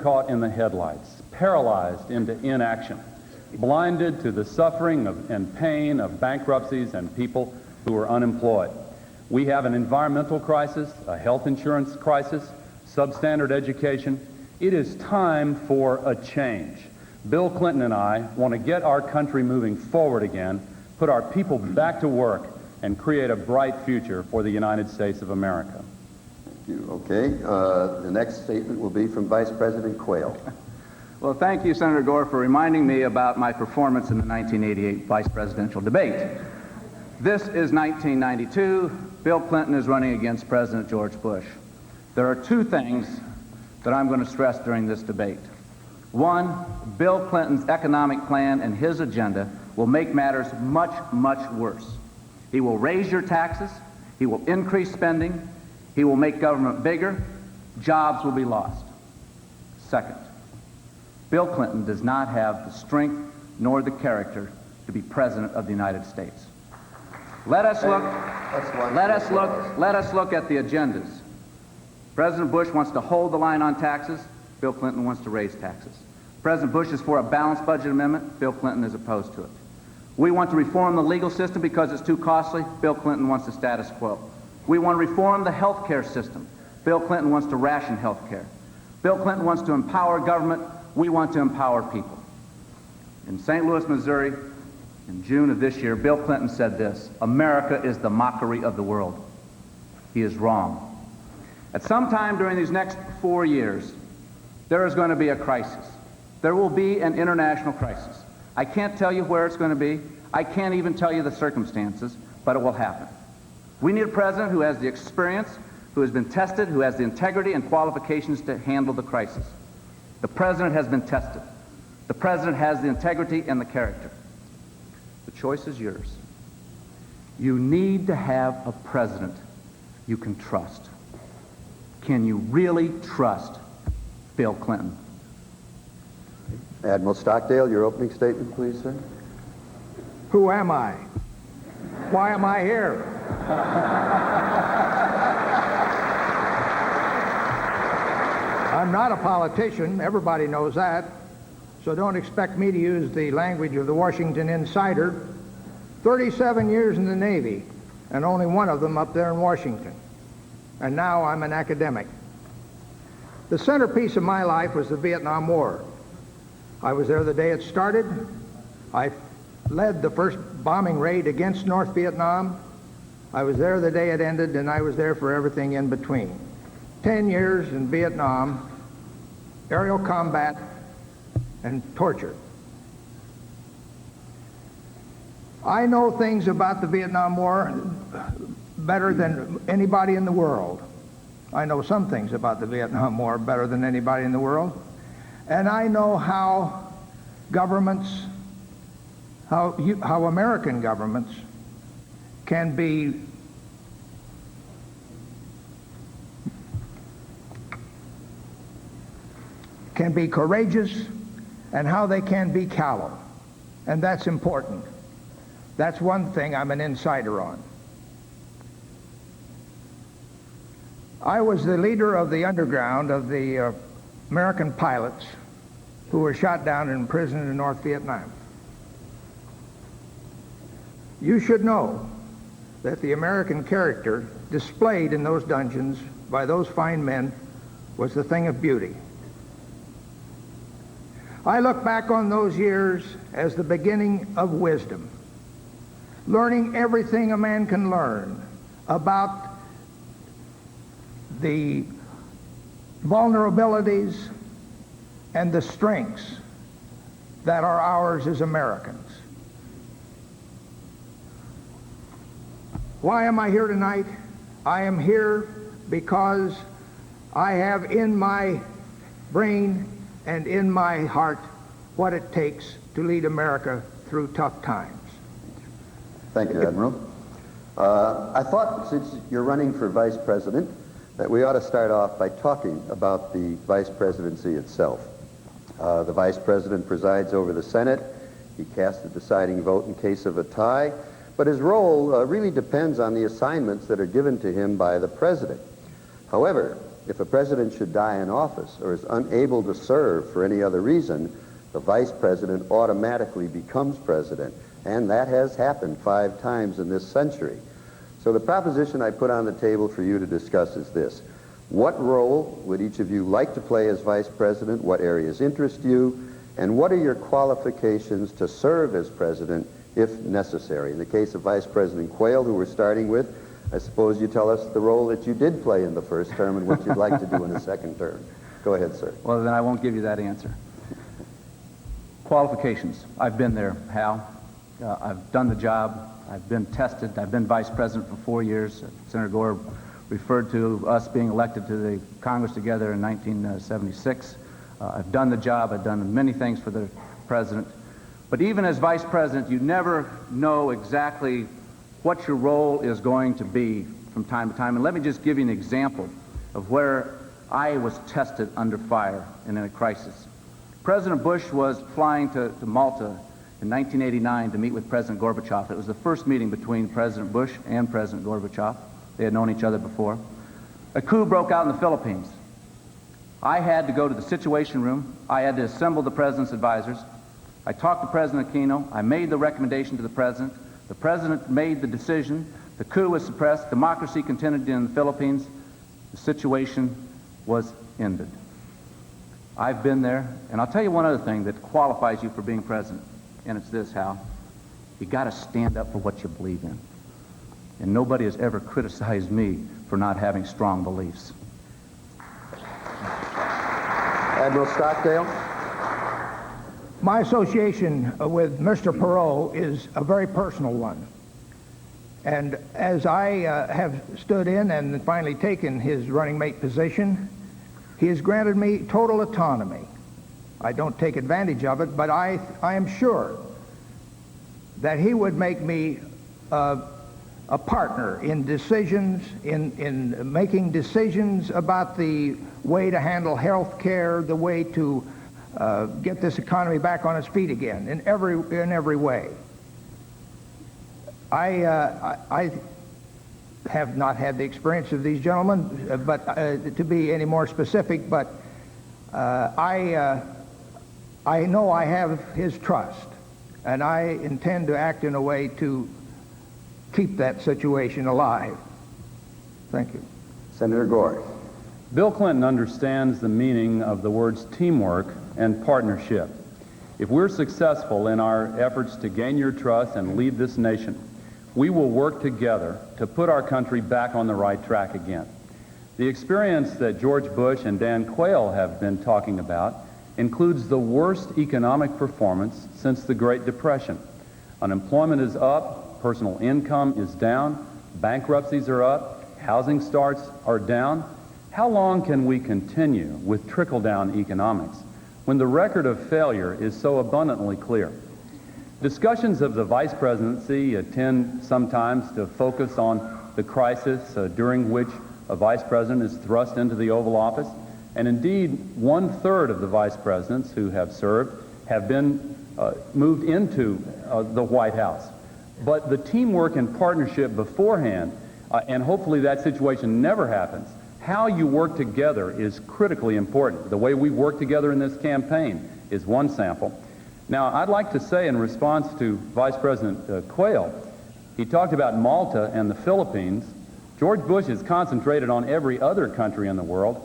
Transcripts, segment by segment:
caught in the headlights, paralyzed into inaction, blinded to the suffering and pain of bankruptcies and people who are unemployed. We have an environmental crisis, a health insurance crisis, substandard education. It is time for a change. Bill Clinton and I want to get our country moving forward again, put our people back to work, and create a bright future for the United States of America. Thank you. Okay. The next statement will be from Vice President Quayle. Well, thank you, Senator Gore, for reminding me about my performance in the 1988 vice presidential debate. This is 1992. Bill Clinton is running against President George Bush. There are two things that I'm going to stress during this debate. One, Bill Clinton's economic plan and his agenda will make matters much, much worse. He will raise your taxes, he will increase spending, he will make government bigger, jobs will be lost. Second, Bill Clinton does not have the strength nor the character to be President of the United States. Let us look at the agendas. President Bush wants to hold the line on taxes. Bill Clinton wants to raise taxes. President Bush is for a balanced budget amendment. Bill Clinton is opposed to it. We want to reform the legal system because it's too costly. Bill Clinton wants the status quo. We want to reform the health care system. Bill Clinton wants to ration health care. Bill Clinton wants to empower government. We want to empower people. In St. Louis, Missouri, in June of this year, Bill Clinton said this: "America is the mockery of the world." He is wrong. At some time during these next 4 years, there is going to be a crisis. There will be an international crisis. I can't tell you where it's going to be. I can't even tell you the circumstances, but it will happen. We need a president who has the experience, who has been tested, who has the integrity and qualifications to handle the crisis. The president has been tested. The president has the integrity and the character. The choice is yours. You need to have a president you can trust. Can you really trust Bill Clinton? Admiral Stockdale, your opening statement, please, sir. Who am I? Why am I here? I'm not a politician. Everybody knows that. So don't expect me to use the language of the Washington Insider. 37 years in the Navy, and only one of them up there in Washington. And now I'm an academic. The centerpiece of my life was the Vietnam War. I was there the day it started. I led the first bombing raid against North Vietnam. I was there the day it ended, and I was there for everything in between. 10 years in Vietnam, aerial combat, and torture. I know things about the Vietnam War better than anybody in the world. I know some things about the Vietnam War better than anybody in the world. And I know how governments, how American governments can be courageous and how they can be callow. And that's important. That's one thing I'm an insider on. I was the leader of the underground of the American pilots who were shot down and imprisoned in North Vietnam. You should know that the American character displayed in those dungeons by those fine men was the thing of beauty. I look back on those years as the beginning of wisdom, learning everything a man can learn about the vulnerabilities and the strengths that are ours as Americans. Why am I here tonight? I am here because I have in my brain and in my heart what it takes to lead America through tough times. Thank you, Admiral. I thought, since you're running for Vice President, that we ought to start off by talking about the Vice Presidency itself. The Vice President presides over the Senate. He casts the deciding vote in case of a tie, but his role really depends on the assignments that are given to him by the President. However, if a president should die in office or is unable to serve for any other reason, the vice president automatically becomes president. And that has happened 5 times in this century. So the proposition I put on the table for you to discuss is this. What role would each of you like to play as vice president? What areas interest you? And what are your qualifications to serve as president if necessary? In the case of Vice President Quayle, who we're starting with, I suppose you tell us the role that you did play in the first term and what you'd like to do in the second term. Go ahead, sir. Well, then I won't give you that answer. Qualifications. I've been there, Hal. I've done the job. I've been tested. I've been vice president for 4 years. Senator Gore referred to us being elected to the Congress together in 1976. I've done the job. I've done many things for the president. But even as vice president, you never know exactly what your role is going to be from time to time. And let me just give you an example of where I was tested under fire and in a crisis. President Bush was flying to Malta in 1989 to meet with President Gorbachev. It was the first meeting between President Bush and President Gorbachev. They had known each other before. A coup broke out in the Philippines. I had to go to the Situation Room. I had to assemble the president's advisors. I talked to President Aquino. I made the recommendation to the president. The president made the decision. The coup was suppressed. Democracy continued in the Philippines. The situation was ended. I've been there, and I'll tell you one other thing that qualifies you for being president, and it's this, Hal. You got to stand up for what you believe in. And nobody has ever criticized me for not having strong beliefs. Admiral Stockdale? My association with Mr. Perot is a very personal one. And as I have stood in and finally taken his running mate position, he has granted me total autonomy. I don't take advantage of it, but I am sure that he would make me a partner in decisions, in making decisions about the way to handle health care, the way to get this economy back on its feet again, in every way. I have not had the experience of these gentlemen, but to be any more specific, but I know I have his trust, and I intend to act in a way to keep that situation alive. Thank you. Senator Gore. Bill Clinton understands the meaning of the words teamwork and partnership. If we're successful in our efforts to gain your trust and lead this nation, we will work together to put our country back on the right track again. The experience that George Bush and Dan Quayle have been talking about includes the worst economic performance since the Great Depression. Unemployment is up, personal income is down, bankruptcies are up, housing starts are down. How long can we continue with trickle-down economics when the record of failure is so abundantly clear? Discussions of the vice presidency tend sometimes to focus on the crisis during which a vice president is thrust into the Oval Office, and indeed 1/3 of the vice presidents who have served have been moved into the White House. But the teamwork and partnership beforehand, and hopefully that situation never happens, how you work together is critically important. The way we work together in this campaign is one sample. Now, I'd like to say in response to Vice President Quayle, he talked about Malta and the Philippines. George Bush is concentrated on every other country in the world.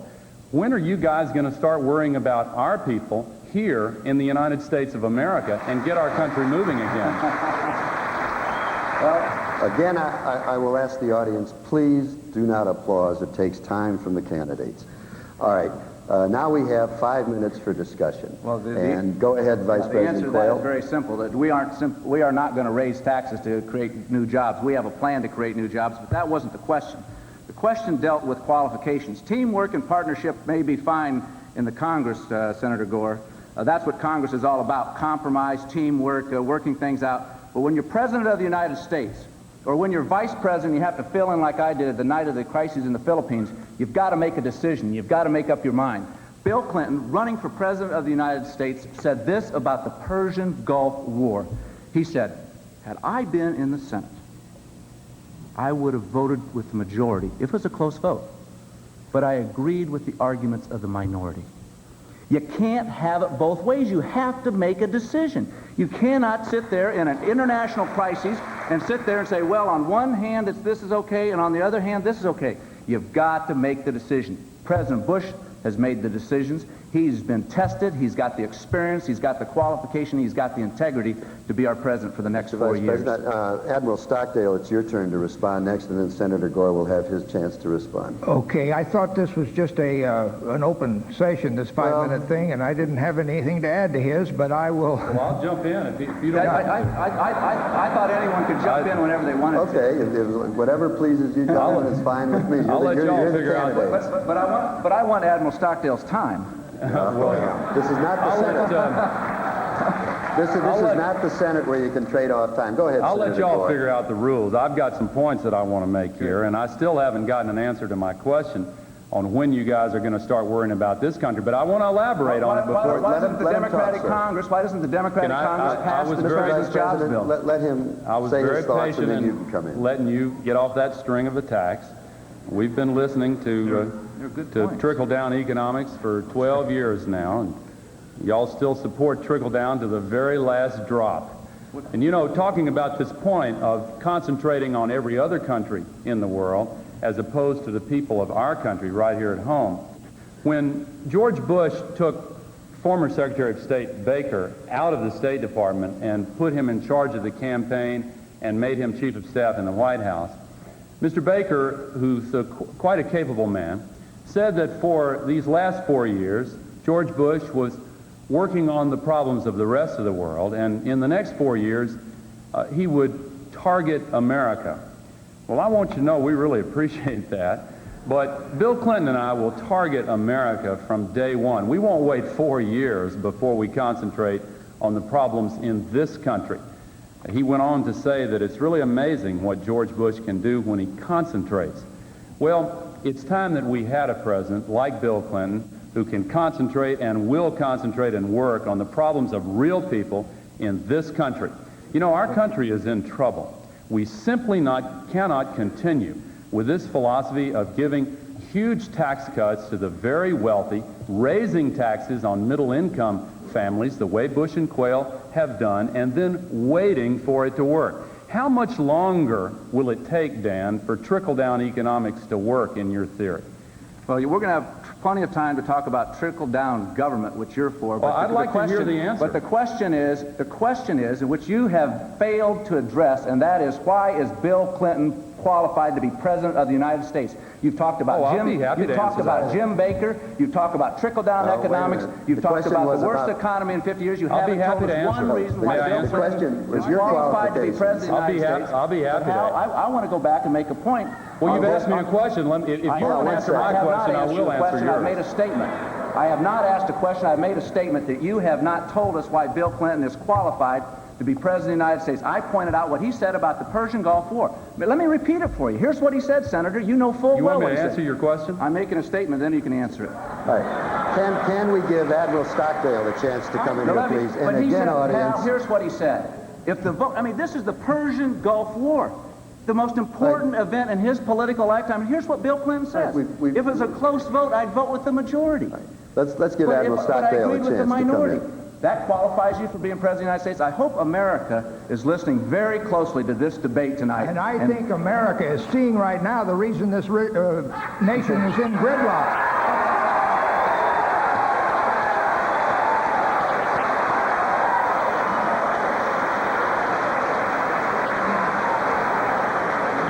When are you guys going to start worrying about our people here in the United States of America and get our country moving again? Well, again, I will ask the audience, please do not applaud. It takes time from the candidates. All right. Now we have 5 minutes for discussion. Well, and go ahead, Vice the President answer to Quayle. that is very simple. That we are not going to raise taxes to create new jobs. We have a plan to create new jobs, but that wasn't the question. The question dealt with qualifications. Teamwork and partnership may be fine in the Congress, Senator Gore. That's what Congress is all about: compromise, teamwork, working things out. But when you're President of the United States, or when you're Vice President, you have to fill in like I did the night of the crisis in the Philippines. You've got to make a decision. You've got to make up your mind. Bill Clinton, running for President of the United States, said this about the Persian Gulf War. He said, had I been in the Senate, I would have voted with the majority if it was a close vote. but I agreed with the arguments of the minority. You can't have it both ways. You have to make a decision. You cannot sit there in an international crisis and sit there and say, well, on one hand, this is okay, and on the other hand, this is okay. You've got to make the decision. President Bush has made the decisions. He's been tested. He's got the experience. He's got the qualification. He's got the integrity to be our president for the next 4 years. Admiral Stockdale, it's your turn to respond next, and then Senator Gore will have his chance to respond. Okay, I thought this was just an open session, this 5-minute thing, and I didn't have anything to add to his, but I will... Well, I'll jump in if you don't... I thought anyone could jump in whenever they wanted to. Okay, whatever pleases you, gentlemen, is fine with me. I'll let y'all figure out. But I want Admiral Stockdale's time. This is not the Senate. This is not the Senate where you can trade off time. Go ahead, I'll Senator let y'all Gore. figure out the rules. I've got some points that I want to make here, and I still haven't gotten an answer to my question on when you guys are going to start worrying about this country. But I want to elaborate on it before... Why doesn't the Democratic Congress pass the President's Jobs Bill? Let him say his thoughts, and then you can come in. Letting you get off that string of attacks. We've been listening to trickle-down economics for 12 years now, and y'all still support trickle-down to the very last drop. And you know, talking about this point of concentrating on every other country in the world as opposed to the people of our country right here at home, when George Bush took former Secretary of State Baker out of the State Department and put him in charge of the campaign and made him Chief of Staff in the White House, Mr. Baker, who's quite a capable man, said that for these last 4 years, George Bush was working on the problems of the rest of the world, and in the next 4 years, he would target America. Well, I want you to know we really appreciate that, but Bill Clinton and I will target America from day one. We won't wait 4 years before we concentrate on the problems in this country. He went on to say that it's really amazing what George Bush can do when he concentrates. Well, it's time that we had a president like Bill Clinton who can concentrate and will concentrate and work on the problems of real people in this country. You know, our country is in trouble. We simply cannot continue with this philosophy of giving huge tax cuts to the very wealthy, raising taxes on middle-income families the way Bush and Quayle have done, and then waiting for it to work. How much longer will it take, Dan, for trickle-down economics to work in your theory? Well, we're going to have plenty of time to talk about trickle-down government, which you're for. Well, I'd like to hear the answer. But the question is, which you have failed to address, and that is, why is Bill Clinton qualified to be president of the United States? You've talked about Jim Baker. You've talked about trickle-down economics. You've talked about the worst economy in 50 years. You haven't told us one reason why Bill Clinton is qualified to be president of the United States. I'll be happy to. I want to go back and make a point. Well, you've asked me a question. If you don't answer my question, I will answer yours. I've made a statement. I have not asked a question. I've made a statement that you have not told us why Bill Clinton is qualified to be president of the United States. I pointed out what he said about the Persian Gulf War. But let me repeat it for you. Here's what he said, Senator. You know full well what he said. You want me to answer your question? I'm making a statement, then you can answer it. All right. Can we give Admiral Stockdale a chance to come in here, please? And again, audience... Here's what he said. If the vote... I mean, this is the Persian Gulf War, the most important event in his political lifetime. And here's what Bill Clinton says. If it was a close vote, I'd vote with the majority. Right. Let's give Admiral Stockdale a chance to come in. That qualifies you for being president of the United States. I hope America is listening very closely to this debate tonight. And I think America is seeing right now the reason this nation is in gridlock.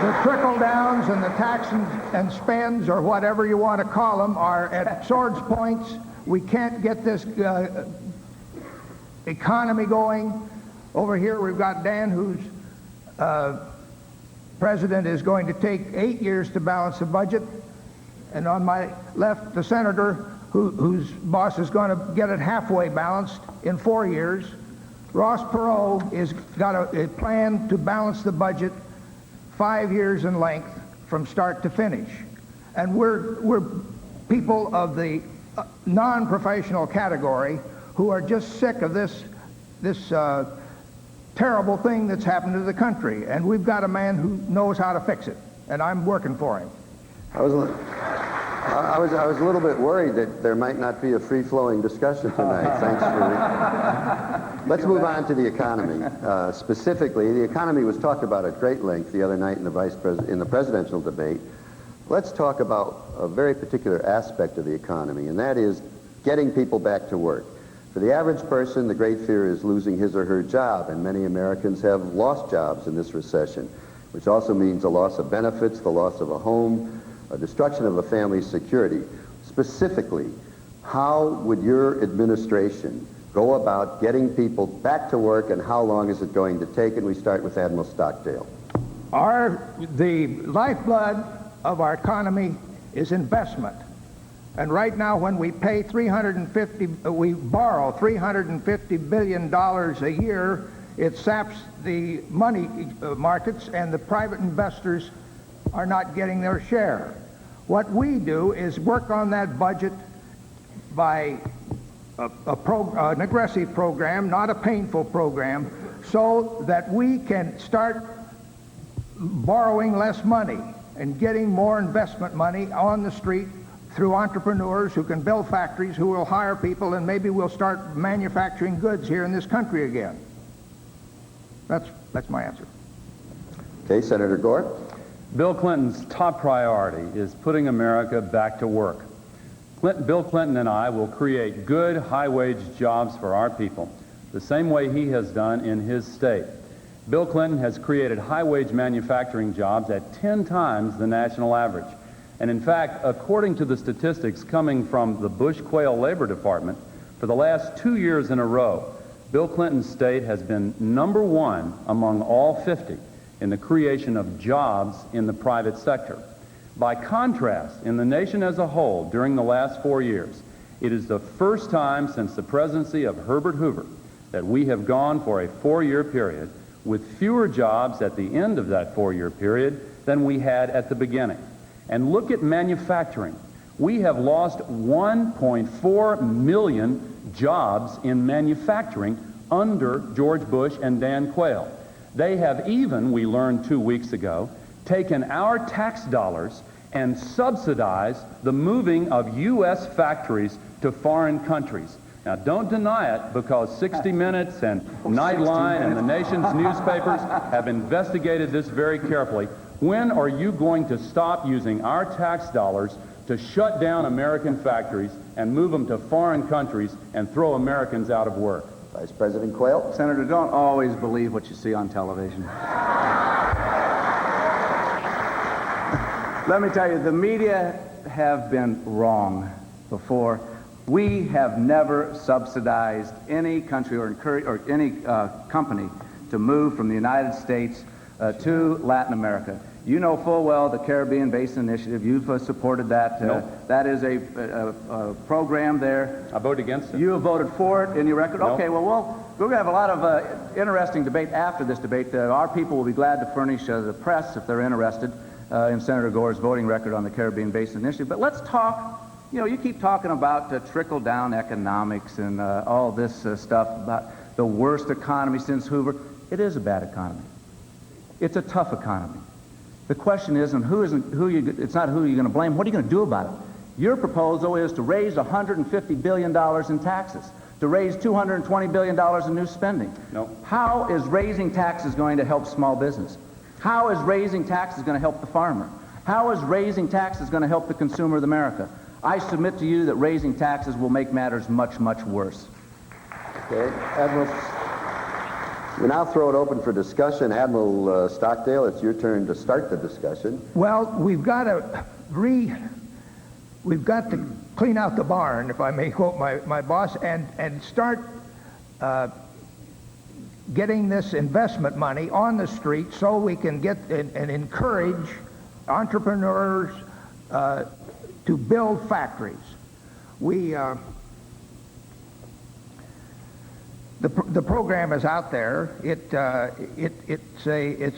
The trickle-downs and the tax and spends, or whatever you want to call them, are at swords points. We can't get this economy going. Over here we've got Dan, whose president is going to take 8 years to balance the budget, and on my left the senator whose boss is going to get it halfway balanced in 4 years. Ross Perot has got a plan to balance the budget 5 years in length from start to finish, and we're people of the non-professional category who are just sick of this terrible thing that's happened to the country. And we've got a man who knows how to fix it, and I'm working for him. I was I was a little bit worried that there might not be a free-flowing discussion tonight. Thanks for... Let's move on to the economy. Specifically, the economy was talked about at great length the other night in the presidential debate. Let's talk about a very particular aspect of the economy, and that is getting people back to work. For the average person, the great fear is losing his or her job, and many Americans have lost jobs in this recession, which also means a loss of benefits, the loss of a home, a destruction of a family's security. Specifically, how would your administration go about getting people back to work, and how long is it going to take? And we start with Admiral Stockdale. The lifeblood of our economy is investment. And right now, when we pay we borrow $350 billion a year, it saps the money markets, and the private investors are not getting their share. What we do is work on that budget by an aggressive program, not a painful program, so that we can start borrowing less money and getting more investment money on the street through entrepreneurs who can build factories, who will hire people, and maybe we'll start manufacturing goods here in this country again. That's my answer. Okay, Senator Gore. Bill Clinton's top priority is putting America back to work. Bill Clinton and I will create good, high-wage jobs for our people, the same way he has done in his state. Bill Clinton has created high-wage manufacturing jobs at 10 times the national average. And in fact, according to the statistics coming from the Bush-Quayle Labor Department, for the last 2 years in a row, Bill Clinton's state has been number one among all 50 in the creation of jobs in the private sector. By contrast, in the nation as a whole, during the last 4 years, it is the first time since the presidency of Herbert Hoover that we have gone for a 4-year period with fewer jobs at the end of that 4-year period than we had at the beginning. And look at manufacturing. We have lost 1.4 million jobs in manufacturing under George Bush and Dan Quayle. They have even, we learned 2 weeks ago, taken our tax dollars and subsidized the moving of U.S. factories to foreign countries. Now, don't deny it, because 60 Minutes and Nightline and the nation's newspapers have investigated this very carefully. When are you going to stop using our tax dollars to shut down American factories and move them to foreign countries and throw Americans out of work? Vice President Quayle. Senator, don't always believe what you see on television. Let me tell you, the media have been wrong before. We have never subsidized any country or encouraged any company to move from the United States to Latin America. You know full well the Caribbean Basin Initiative. You've supported that. Nope. That is a program there. I vote against it. You have voted for it in your record? Nope. Okay, well, we're going to have a lot of interesting debate after this debate. Our people will be glad to furnish the press, if they're interested, in Senator Gore's voting record on the Caribbean Basin Initiative. But let's talk, you keep talking about trickle-down economics and all this stuff about the worst economy since Hoover. It is a bad economy. It's a tough economy. The question isn't it's not who you're going to blame. What are you going to do about it? Your proposal is to raise $150 billion in taxes, to raise $220 billion in new spending. No. How is raising taxes going to help small business? How is raising taxes going to help the farmer? How is raising taxes going to help the consumer of America? I submit to you that raising taxes will make matters much, much worse. Okay, Admiral, we now throw it open for discussion. Admiral Stockdale, it's your turn to start the discussion. Well, we've got to clean out the barn, if I may quote my boss, and start getting this investment money on the street so we can get and encourage entrepreneurs to build factories. The program is out there. It's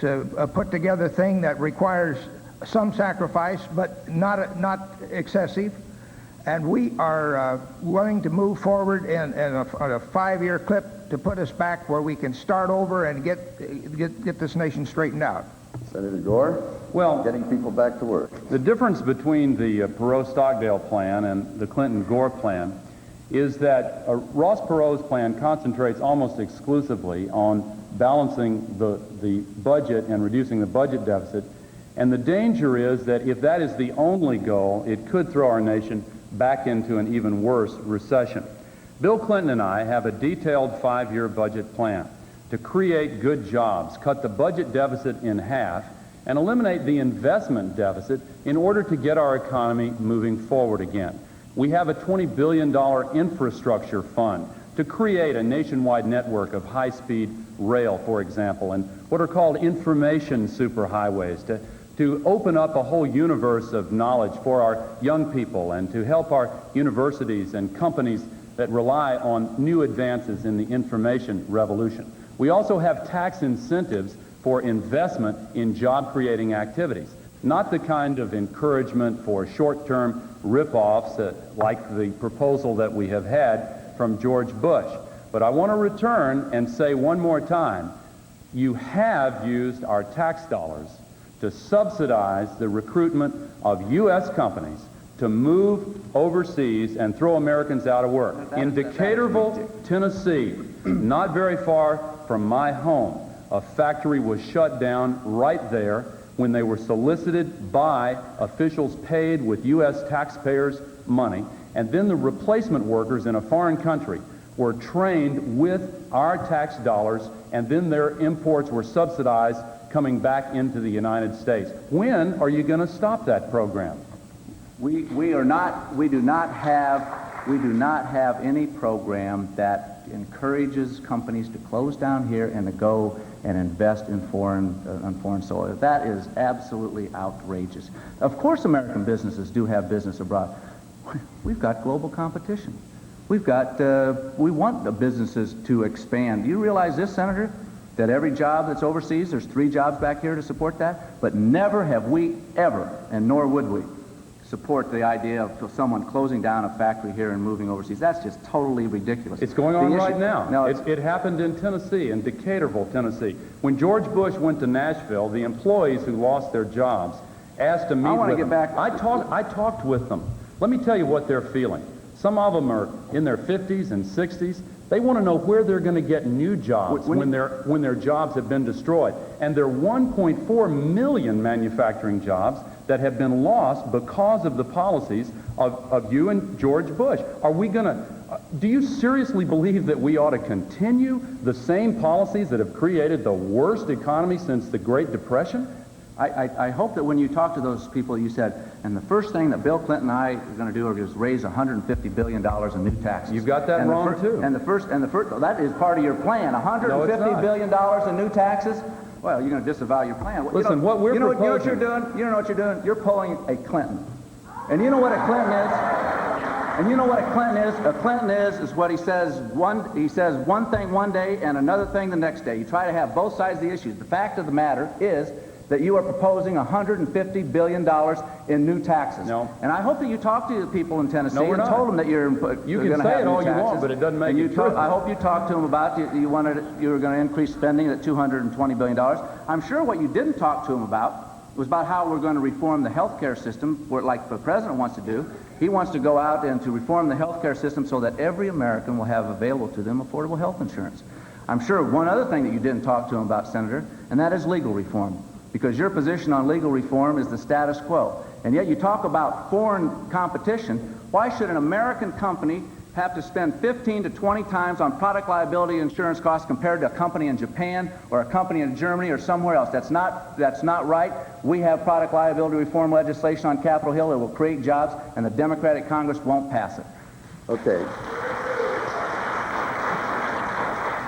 a put together thing that requires some sacrifice, but not excessive. And we are willing to move forward on a 5-year clip to put us back where we can start over and get this nation straightened out. Senator Gore? Well, getting people back to work. the difference between the Perot-Stockdale plan and the Clinton-Gore plan is that Ross Perot's plan concentrates almost exclusively on balancing the budget and reducing the budget deficit. And the danger is that if that is the only goal, it could throw our nation back into an even worse recession. Bill Clinton and I have a detailed 5-year budget plan to create good jobs, cut the budget deficit in half, and eliminate the investment deficit in order to get our economy moving forward again. We have a $20 billion infrastructure fund to create a nationwide network of high-speed rail, for example, and what are called information superhighways to open up a whole universe of knowledge for our young people and to help our universities and companies that rely on new advances in the information revolution. We also have tax incentives for investment in job-creating activities, not the kind of encouragement for short-term rip-offs like the proposal that we have had from George Bush. But I want to return and say one more time, you have used our tax dollars to subsidize the recruitment of U.S. companies to move overseas and throw Americans out of work. In Decaturville, Tennessee, not very far from my home, a factory was shut down right there when they were solicited by officials paid with U.S. taxpayers' money, and then the replacement workers in a foreign country were trained with our tax dollars, and then their imports were subsidized coming back into the United States. When are you going to stop that program? We do not have any program that encourages companies to close down here and to go and invest in foreign soil. That is absolutely outrageous. Of course American businesses do have business abroad. We've got global competition. We want the businesses to expand. Do you realize this, Senator, that every job that's overseas, there's 3 jobs back here to support that? But never have we ever, and nor would we, support the idea of someone closing down a factory here and moving overseas. That's just totally ridiculous. It's going on right now. No, it happened in Tennessee, in Decaturville, Tennessee. When George Bush went to Nashville, the employees who lost their jobs asked to meet with them. I talked with them. Let me tell you what they're feeling. Some of them are in their 50s and 60s. They want to know where they're going to get new jobs when their jobs have been destroyed. And there are 1.4 million manufacturing jobs that have been lost because of the policies of you and George Bush. Are we going to, do you seriously believe that we ought to continue the same policies that have created the worst economy since the Great Depression? I hope that when you talk to those people, you said, and the first thing that Bill Clinton and I are going to do is raise $150 billion in new taxes. You've got that wrong, too. And the first, that is part of your plan, $150 billion in new taxes? Well, you're going to disavow your plan. Listen, what we're proposing... You know what you're doing? You know what you're doing? You're pulling a Clinton. And you know what a Clinton is? And you know what a Clinton is? A Clinton is what he says one thing one day and another thing the next day. You try to have both sides of the issues. The fact of the matter is that you are proposing $150 billion in new taxes. No. And I hope that you talk to the people in Tennessee and told them that you're going to have You can say it all you want, but it doesn't make it true. I hope you talked to them about you were going to increase spending at $220 billion. I'm sure what you didn't talk to them about was about how we're going to reform the health care system, like the president wants to do. He wants to go out and to reform the health care system so that every American will have available to them affordable health insurance. I'm sure one other thing that you didn't talk to them about, Senator, and that is legal reform. Because your position on legal reform is the status quo. And yet you talk about foreign competition. Why should an American company have to spend 15 to 20 times on product liability insurance costs compared to a company in Japan or a company in Germany or somewhere else? That's not right. We have product liability reform legislation on Capitol Hill that will create jobs, and the Democratic Congress won't pass it. Okay.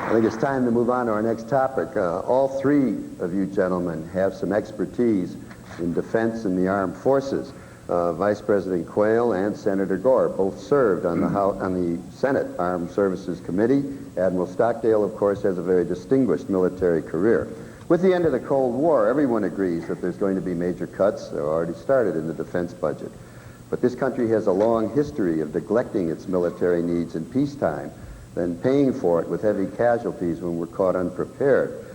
I think it's time to move on to our next topic. All 3 of you gentlemen have some expertise in defense and the armed forces. Vice President Quayle and Senator Gore both served on the Senate Armed Services Committee. Admiral Stockdale, of course, has a very distinguished military career. With the end of the Cold War, everyone agrees that there's going to be major cuts. They're already started in the defense budget. But this country has a long history of neglecting its military needs in peacetime, then paying for it with heavy casualties when we're caught unprepared.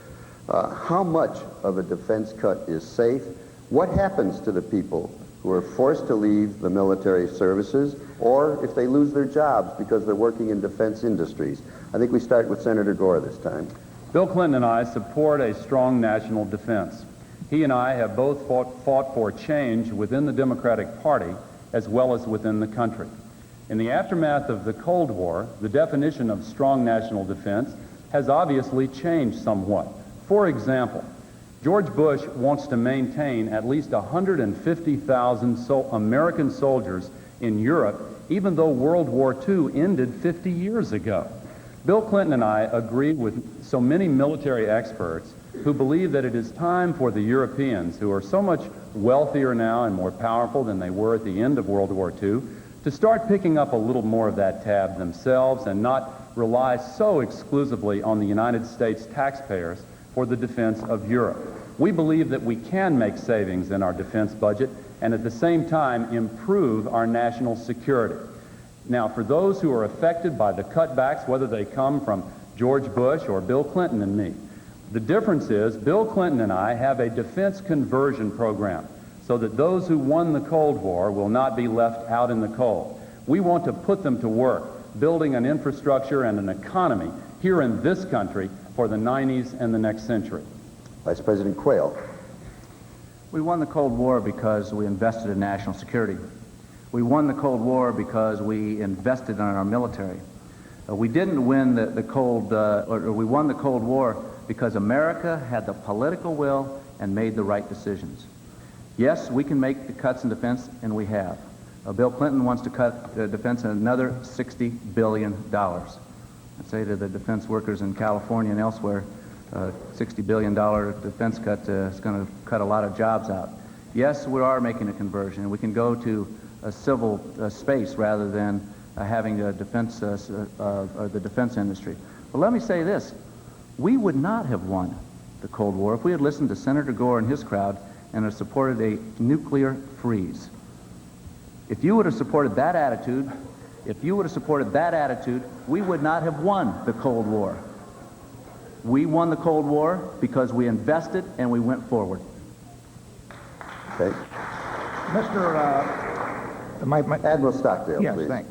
How much of a defense cut is safe? What happens to the people who are forced to leave the military services, or if they lose their jobs because they're working in defense industries? I think we start with Senator Gore this time. Bill Clinton and I support a strong national defense. He and I have both fought for change within the Democratic Party as well as within the country. In the aftermath of the Cold War, the definition of strong national defense has obviously changed somewhat. For example, George Bush wants to maintain at least 150,000 American soldiers in Europe, even though World War II ended 50 years ago. Bill Clinton and I agree with so many military experts who believe that it is time for the Europeans, who are so much wealthier now and more powerful than they were at the end of World War II, to start picking up a little more of that tab themselves and not rely so exclusively on the United States taxpayers for the defense of Europe. We believe that we can make savings in our defense budget and at the same time improve our national security. Now, for those who are affected by the cutbacks, whether they come from George Bush or Bill Clinton and me, the difference is Bill Clinton and I have a defense conversion program so that those who won the Cold War will not be left out in the cold. We want to put them to work, building an infrastructure and an economy here in this country for the 90s and the next century. Vice President Quayle. We won the Cold War because we invested in national security. We won the Cold War because we invested in our military. We didn't win we won the Cold War because America had the political will and made the right decisions. Yes, we can make the cuts in defense, and we have. Bill Clinton wants to cut defense another $60 billion. I say to the defense workers in California and elsewhere, $60 billion defense cut is going to cut a lot of jobs out. Yes, we are making a conversion, and we can go to a civil space rather than having a defense, the defense industry. But let me say this. We would not have won the Cold War if we had listened to Senator Gore and his crowd and had supported a nuclear freeze. If you would have supported that attitude, we would not have won the Cold War. We won the Cold War because we invested and we went forward. Okay. Admiral Stockdale, yes, please. thanks.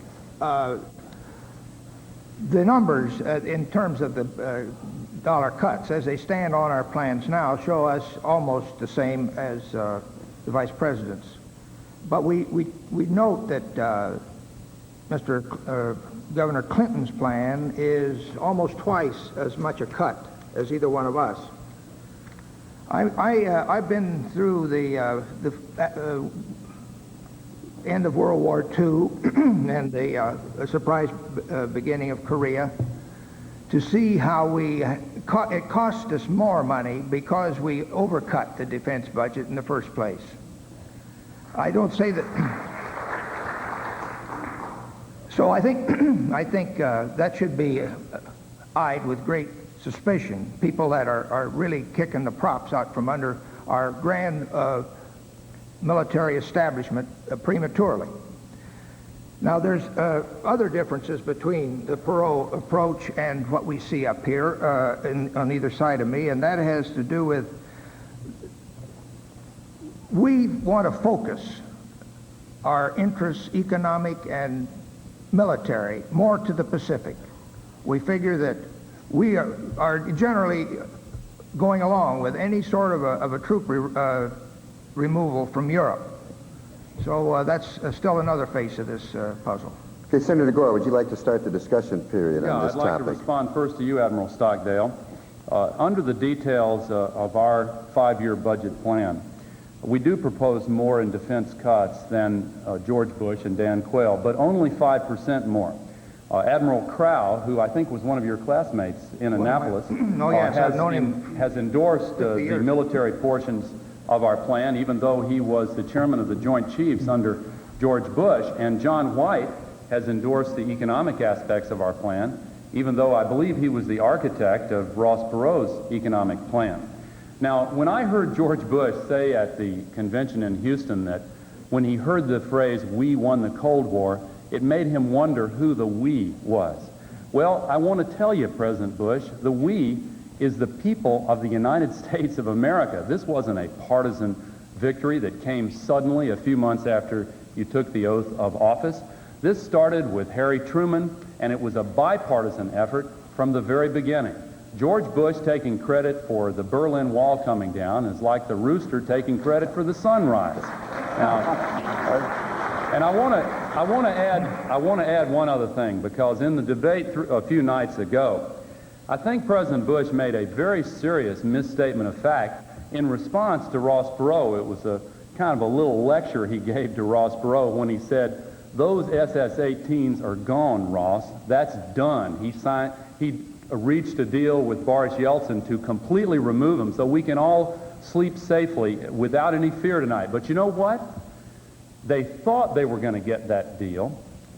The numbers in terms of the dollar cuts as they stand on our plans now show us almost the same as the Vice President's. But we note that Governor Clinton's plan is almost twice as much a cut as either one of us. I've been through the end of World War II and the surprise beginning of Korea to see how it cost us more money because we overcut the defense budget in the first place. I don't say that. So I think that should be eyed with great suspicion. People that are really kicking the props out from under our grand military establishment prematurely. Now there's other differences between the Perot approach and what we see up here on either side of me, and that has to do with we want to focus our interests, economic and military, more to the Pacific. We figure that we are generally going along with any sort of a troop removal from Europe. So that's still another face of this puzzle. Okay, Senator Gore, would you like to start the discussion period on this topic? I'd like to respond first to you, Admiral Stockdale. Under the details of our 5-year budget plan, we do propose more in defense cuts than George Bush and Dan Quayle, but only 5% more. Admiral Crow, who I think was one of your classmates in Annapolis, has endorsed the military portions of our plan, even though he was the chairman of the Joint Chiefs under George Bush, and John White has endorsed the economic aspects of our plan, even though I believe he was the architect of Ross Perot's economic plan. Now, when I heard George Bush say at the convention in Houston that when he heard the phrase, "we won the Cold War," it made him wonder who the "we" was. Well, I want to tell you, President Bush, the "we" is the people of the United States of America. This wasn't a partisan victory that came suddenly a few months after you took the oath of office. This started with Harry Truman, and it was a bipartisan effort from the very beginning. George Bush taking credit for the Berlin Wall coming down is like the rooster taking credit for the sunrise. Now, and I want to add one other thing, because in the debate a few nights ago, I think President Bush made a very serious misstatement of fact in response to Ross Perot. It was a kind of a little lecture he gave to Ross Perot when he said, "Those SS-18s are gone, Ross. That's done." He reached a deal with Boris Yeltsin to completely remove them so we can all sleep safely without any fear tonight. But you know what? They thought they were going to get that deal,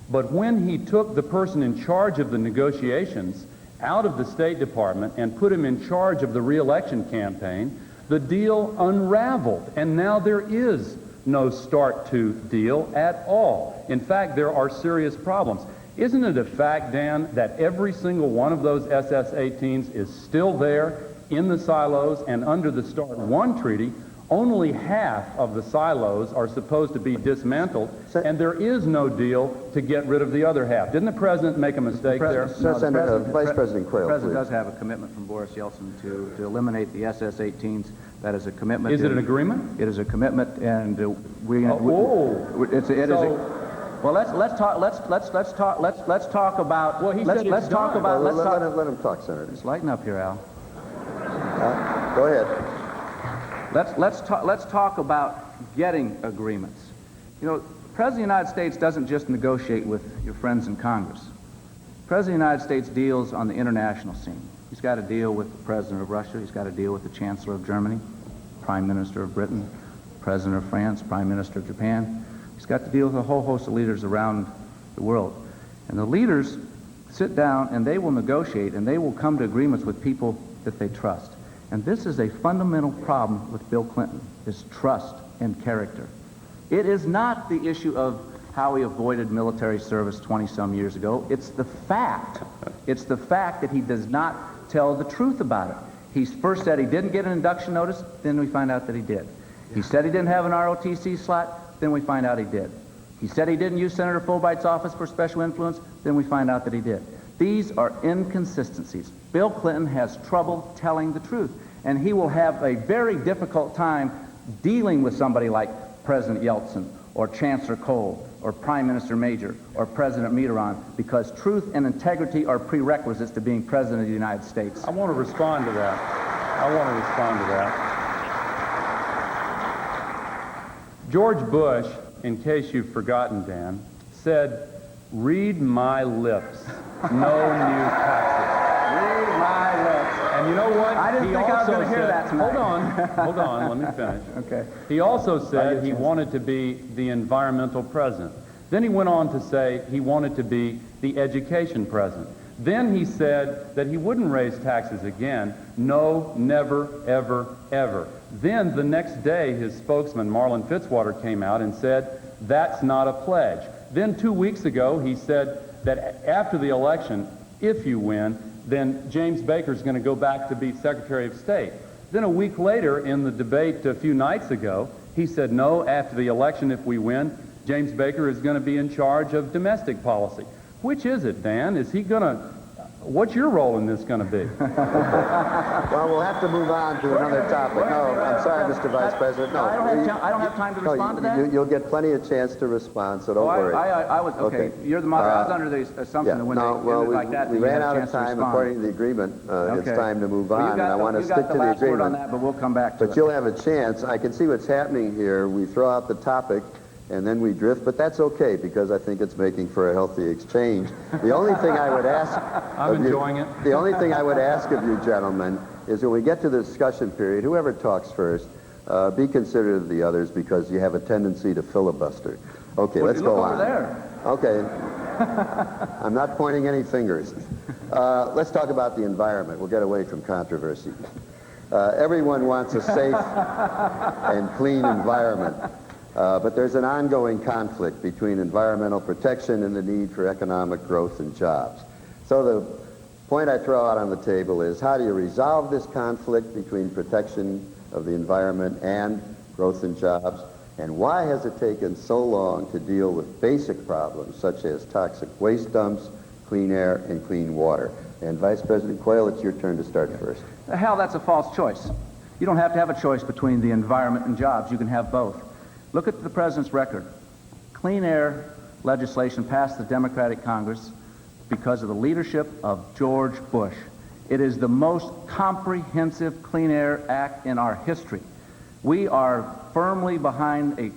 but when he took the person in charge of the negotiations out of the State Department and put him in charge of the re-election campaign, the deal unraveled, and now there is no start-to deal at all. In fact, there are serious problems. Isn't it a fact, Dan, that every single one of those SS-18s is still there in the silos, and under the START 1 treaty, only half of the silos are supposed to be dismantled, and there is no deal to get rid of the other half. Didn't the President make a mistake there? Vice President Quayle, the President please. does have a commitment from Boris Yeltsin to eliminate the SS-18s. That is a commitment. Is it an agreement? It is a commitment, and Well, let's talk about. Well, he let's, said let's it's talk done. about. Well, Let's talk. let him talk, Senator. Just lighten up here, Al. Go ahead. Let's talk about getting agreements. You know, the President of the United States doesn't just negotiate with your friends in Congress. The President of the United States deals on the international scene. He's got to deal with the President of Russia. He's got to deal with the Chancellor of Germany, Prime Minister of Britain, President of France, Prime Minister of Japan. He's got to deal with a whole host of leaders around the world. And the leaders sit down and they will negotiate and they will come to agreements with people that they trust. And this is a fundamental problem with Bill Clinton, is trust and character. It is not the issue of how he avoided military service 20-some years ago. It's the fact. It's the fact that he does not tell the truth about it. He first said he didn't get an induction notice, then we find out that he did. He said he didn't have an ROTC slot, then we find out he did. He said he didn't use Senator Fulbright's office for special influence, then we find out that he did. These are inconsistencies. Bill Clinton has trouble telling the truth, and he will have a very difficult time dealing with somebody like President Yeltsin or Chancellor Kohl or Prime Minister Major or President Mitterrand, because truth and integrity are prerequisites to being President of the United States. I want to respond to that. George Bush, in case you've forgotten, Dan, said, "Read my lips, no new taxes." Read my lips. And you know what? I didn't think I was going to hear that tonight. Hold on, let me finish. Okay. He also said he wanted to be the environmental president. Then he went on to say he wanted to be the education president. Then he said that he wouldn't raise taxes again. No, never, ever, ever. Then the next day, his spokesman, Marlin Fitzwater, came out and said, "That's not a pledge." Then 2 weeks ago, he said that after the election, if you win, then James Baker's going to go back to be Secretary of State. Then a week later, in the debate a few nights ago, he said, no, after the election, if we win, James Baker is going to be in charge of domestic policy. Which is it, Dan? Is he going to... What's your role in this going to be? Well, we'll have to move on to another topic. No, I'm sorry, Mr. Vice President. No, I don't have time to respond to that? You'll get plenty of chance to respond, so don't worry. I was, okay, you're the moderator. I was under the assumption that when they ended like that, we ran out of time according to the agreement. It's time to move on, and I want to stick to the agreement. Word on that, but we'll come back to it. But you'll have a chance. I can see what's happening here. We throw out the topic, and then we drift, but that's okay, because I think it's making for a healthy exchange. The only thing I would ask... I'm enjoying it. The only thing I would ask of you gentlemen is when we get to the discussion period, whoever talks first, be considerate of the others, because you have a tendency to filibuster. Okay, let's go on. Look over there. Okay. I'm not pointing any fingers. Let's talk about the environment. We'll get away from controversy. Everyone wants a safe and clean environment. But there's an ongoing conflict between environmental protection and the need for economic growth and jobs. So the point I throw out on the table is, how do you resolve this conflict between protection of the environment and growth in jobs? And why has it taken so long to deal with basic problems such as toxic waste dumps, clean air, and clean water? And Vice President Quayle, it's your turn to start first. Hal, that's a false choice. You don't have to have a choice between the environment and jobs. You can have both. Look at the President's record. Clean air legislation passed the Democratic Congress because of the leadership of George Bush. It is the most comprehensive Clean Air Act in our history. We are firmly behind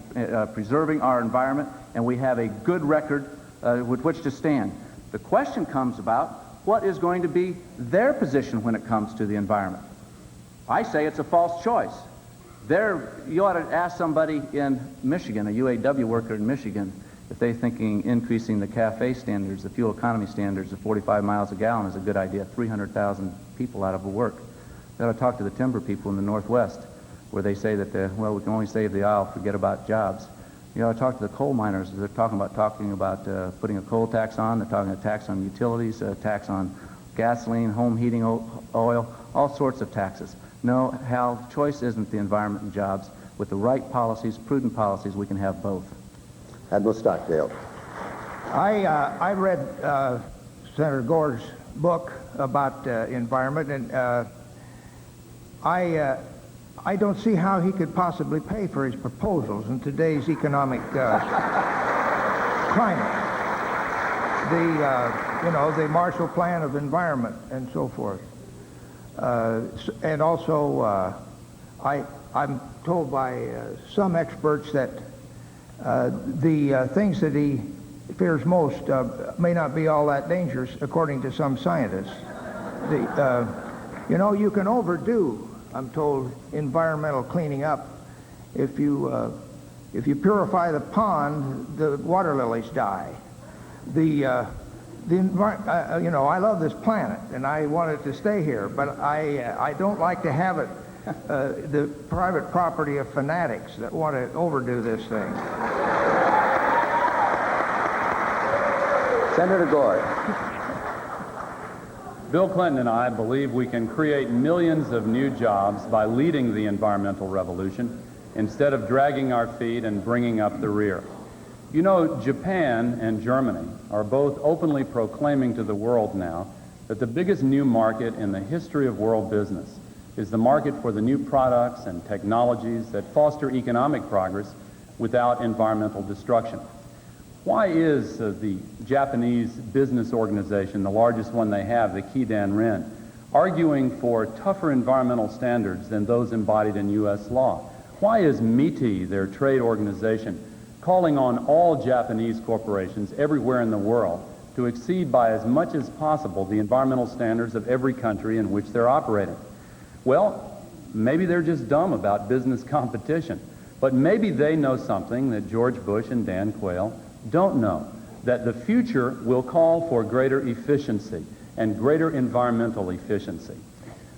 preserving our environment, and we have a good record with which to stand. The question comes about what is going to be their position when it comes to the environment. I say it's a false choice. You ought to ask somebody in Michigan, a UAW worker in Michigan, if they're thinking increasing the CAFE standards, the fuel economy standards, to 45 miles a gallon is a good idea. 300,000 people out of work. They ought to talk to the timber people in the Northwest, where they say that, well, we can only save the oil, forget about jobs. You ought to talk to the coal miners. They're talking about putting a coal tax on. They're talking a tax on utilities, a tax on gasoline, home heating oil, all sorts of taxes. No, Hal, the choice isn't the environment and jobs. With the right policies, prudent policies, we can have both. Admiral Stockdale. I read Senator Gore's book about environment, and I don't see how he could possibly pay for his proposals in today's economic climate. The Marshall Plan of Environment and so forth. And also, I'm told by some experts that the things that he fears most may not be all that dangerous, according to some scientists. You can overdo, I'm told, environmental cleaning up. If you purify the pond, the water lilies die. I love this planet, and I want it to stay here, but I don't like to have it the private property of fanatics that want to overdo this thing. Senator Gore. Bill Clinton and I believe we can create millions of new jobs by leading the environmental revolution instead of dragging our feet and bringing up the rear. You know, Japan and Germany are both openly proclaiming to the world now that the biggest new market in the history of world business is the market for the new products and technologies that foster economic progress without environmental destruction. Why is the Japanese business organization, the largest one they have, the Keidan-Ren, arguing for tougher environmental standards than those embodied in U.S. law? Why is MITI, their trade organization, calling on all Japanese corporations everywhere in the world to exceed by as much as possible the environmental standards of every country in which they're operating? Well, maybe they're just dumb about business competition, but maybe they know something that George Bush and Dan Quayle don't know, that the future will call for greater efficiency and greater environmental efficiency.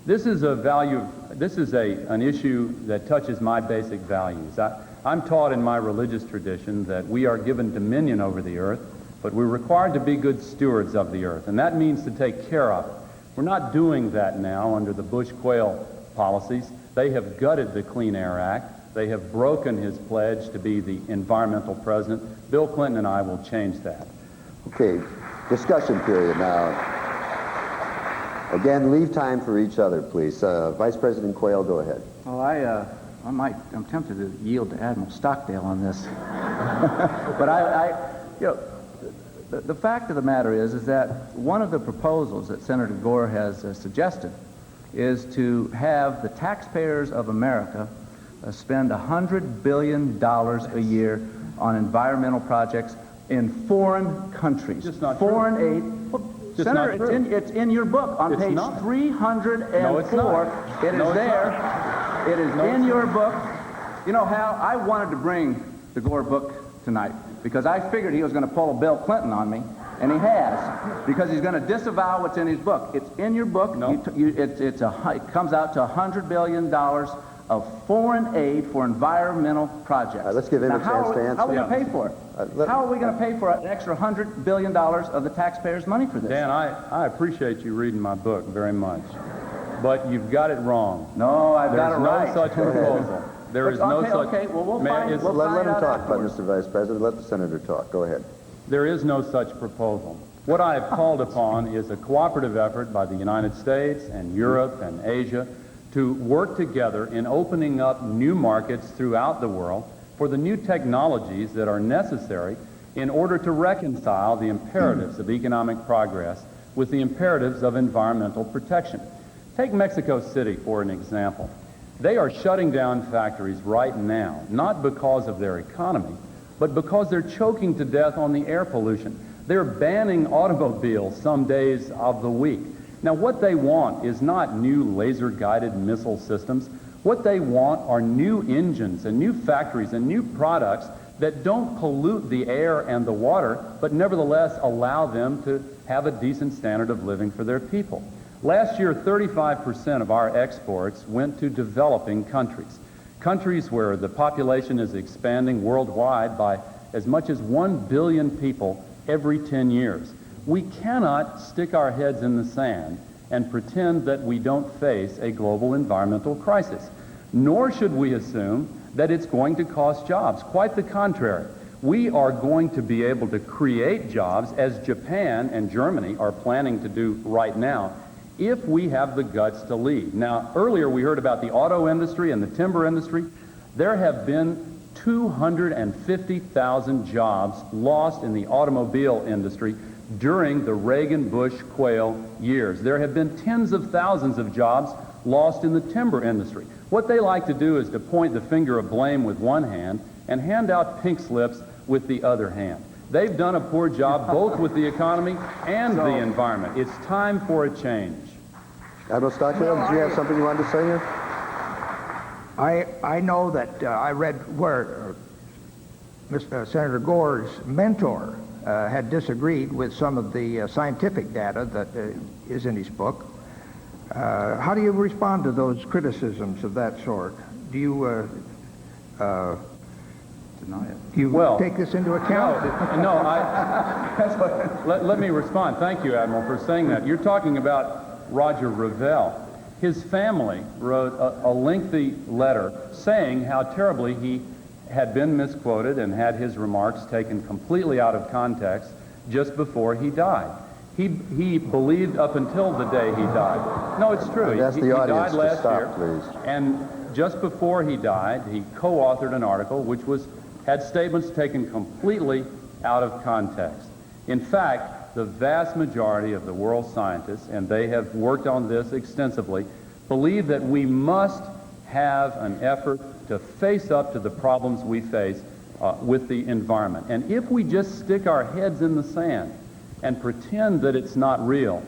This is an issue that touches my basic values. I'm taught in my religious tradition that we are given dominion over the earth, but we're required to be good stewards of the earth, and that means to take care of it. We're not doing that now under the Bush-Quayle policies. They have gutted the Clean Air Act. They have broken his pledge to be the environmental president. Bill Clinton and I will change that. Okay, discussion period now. Again, leave time for each other, please. Vice President Quayle, go ahead. Well, I'm tempted to yield to Admiral Stockdale on this. But the fact of the matter is that one of the proposals that Senator Gore has suggested is to have the taxpayers of America spend $100 billion a year on environmental projects in foreign countries. Just not foreign true. aid. Well, Just Senator, not true. it's in your book on It's page not. 304. No, it's not. It is No, it's there. not. It is No, in it's your not. book. You know, Hal, I wanted to bring the Gore book tonight because I figured he was going to pull a Bill Clinton on me, and he has, because he's going to disavow what's in his book. It's in your book. No. It comes out to $100 billion of foreign aid for environmental projects. All right, let's give him now, a chance to answer. How will Yeah. you pay for it? How are we going to pay for an extra $100 billion of the taxpayers' money for this? Dan, I appreciate you reading my book very much, but you've got it wrong. No, I've got it right. There's no such proposal. There is no such... Okay, well, we'll May- find is- we'll Let find him out talk, afterwards. Mr. Vice President. Let the senator talk. Go ahead. There is no such proposal. What I have called upon is a cooperative effort by the United States and Europe and Asia to work together in opening up new markets throughout the world for the new technologies that are necessary in order to reconcile the imperatives of economic progress with the imperatives of environmental protection. Take Mexico City for an example. They are shutting down factories right now, not because of their economy, but because they're choking to death on the air pollution. They're banning automobiles some days of the week. Now, what they want is not new laser-guided missile systems. What they want are new engines and new factories and new products that don't pollute the air and the water, but nevertheless allow them to have a decent standard of living for their people. Last year, 35% of our exports went to developing countries, countries where the population is expanding worldwide by as much as 1 billion people every 10 years. We cannot stick our heads in the sand and pretend that we don't face a global environmental crisis. Nor should we assume that it's going to cost jobs. Quite the contrary. We are going to be able to create jobs, as Japan and Germany are planning to do right now, if we have the guts to lead. Now, earlier we heard about the auto industry and the timber industry. There have been 250,000 jobs lost in the automobile industry during the Reagan-Bush-Quayle years. There have been tens of thousands of jobs lost in the timber industry. What they like to do is to point the finger of blame with one hand and hand out pink slips with the other hand. They've done a poor job both with the economy and the environment. It's time for a change. Admiral Stockdale, did you have something you wanted to say here? I know that I read where Senator Gore's mentor had disagreed with some of the scientific data that is in his book. How do you respond to those criticisms of that sort? Do you Deny it. take this into account? No, let me respond. Thank you, Admiral, for saying that. You're talking about Roger Revelle. His family wrote a lengthy letter saying how terribly he had been misquoted and had his remarks taken completely out of context just before he died. He believed up until the day he died. No, it's true. I'd ask the audience died last to stop, year, please. and just before he died, he co-authored an article which had statements taken completely out of context. In fact, the vast majority of the world's scientists, and they have worked on this extensively, believe that we must have an effort to face up to the problems we face with the environment. And if we just stick our heads in the sand and pretend that it's not real,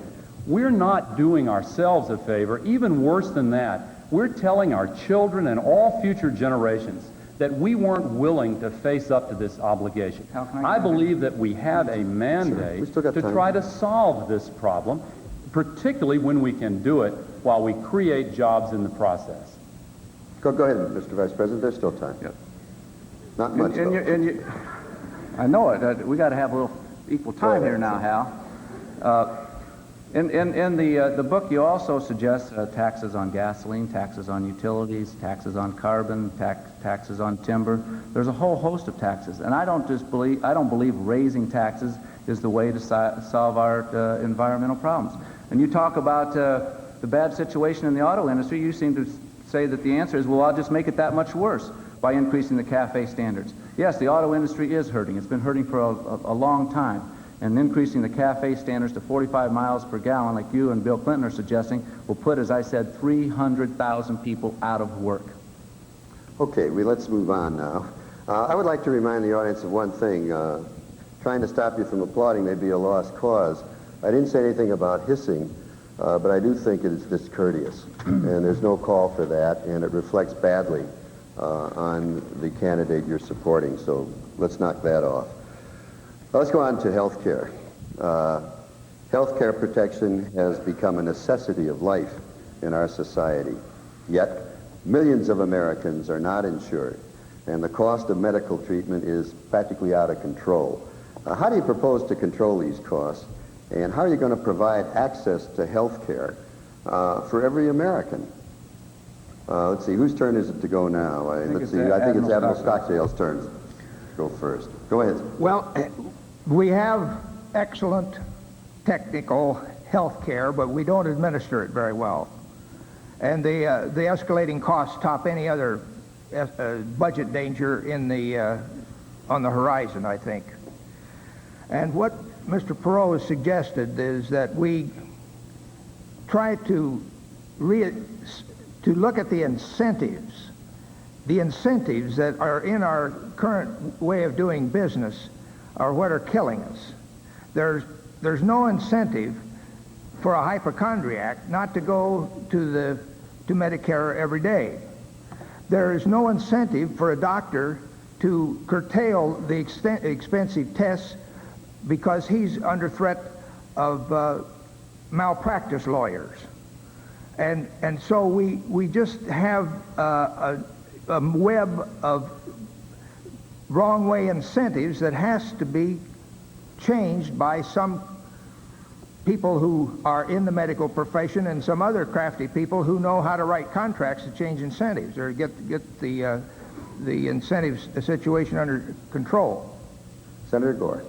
we're not doing ourselves a favor. Even worse than that, we're telling our children and all future generations that we weren't willing to face up to this obligation. I believe that we have a mandate to try to solve this problem, particularly when we can do it while we create jobs in the process. Go ahead, Mr. Vice President. There's still time. Yep. Not much, though. I know it. We got to have a little equal time here now, Hal. In the book, you also suggest taxes on gasoline, taxes on utilities, taxes on carbon, taxes on timber. There's a whole host of taxes, and I don't believe raising taxes is the way to solve our environmental problems. And you talk about the bad situation in the auto industry. You seem to say that the answer is, well, I'll just make it that much worse by increasing the CAFE standards. Yes, the auto industry is hurting. It's been hurting for a long time. And increasing the CAFE standards to 45 miles per gallon, like you and Bill Clinton are suggesting, will put, as I said, 300,000 people out of work. Okay, let's move on now. I would like to remind the audience of one thing. Trying to stop you from applauding may be a lost cause. I didn't say anything about hissing, but I do think it is discourteous. And there's no call for that, and it reflects badly on the candidate you're supporting. So let's knock that off. Let's go on to health care. Health care protection has become a necessity of life in our society. Yet, millions of Americans are not insured. and the cost of medical treatment is practically out of control. How do you propose to control these costs, and how are you going to provide access to health care for every American? Let's see, whose turn is it to go now? I think it's Admiral Stockdale's turn to go first. Go ahead. Well, we have excellent technical health care, but we don't administer it very well. And the escalating costs top any other budget danger on the horizon, I think. And what Mr. Perot has suggested is that we try to look at the incentives that are in our current way of doing business are what are killing us. There's no incentive for a hypochondriac not to go to Medicare every day. There is no incentive for a doctor to curtail the expensive tests because he's under threat of malpractice lawyers. And so we just have a web of wrong way incentives that has to be changed by some people who are in the medical profession and some other crafty people who know how to write contracts to change incentives or get the incentives situation under control. Senator Gore.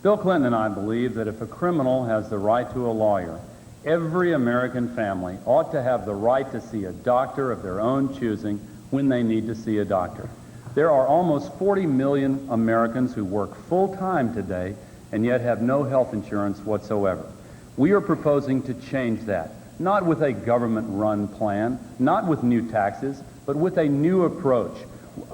Bill Clinton and I believe that if a criminal has the right to a lawyer, every American family ought to have the right to see a doctor of their own choosing when they need to see a doctor. There are almost 40 million Americans who work full-time today and yet have no health insurance whatsoever. We are proposing to change that, not with a government-run plan, not with new taxes, but with a new approach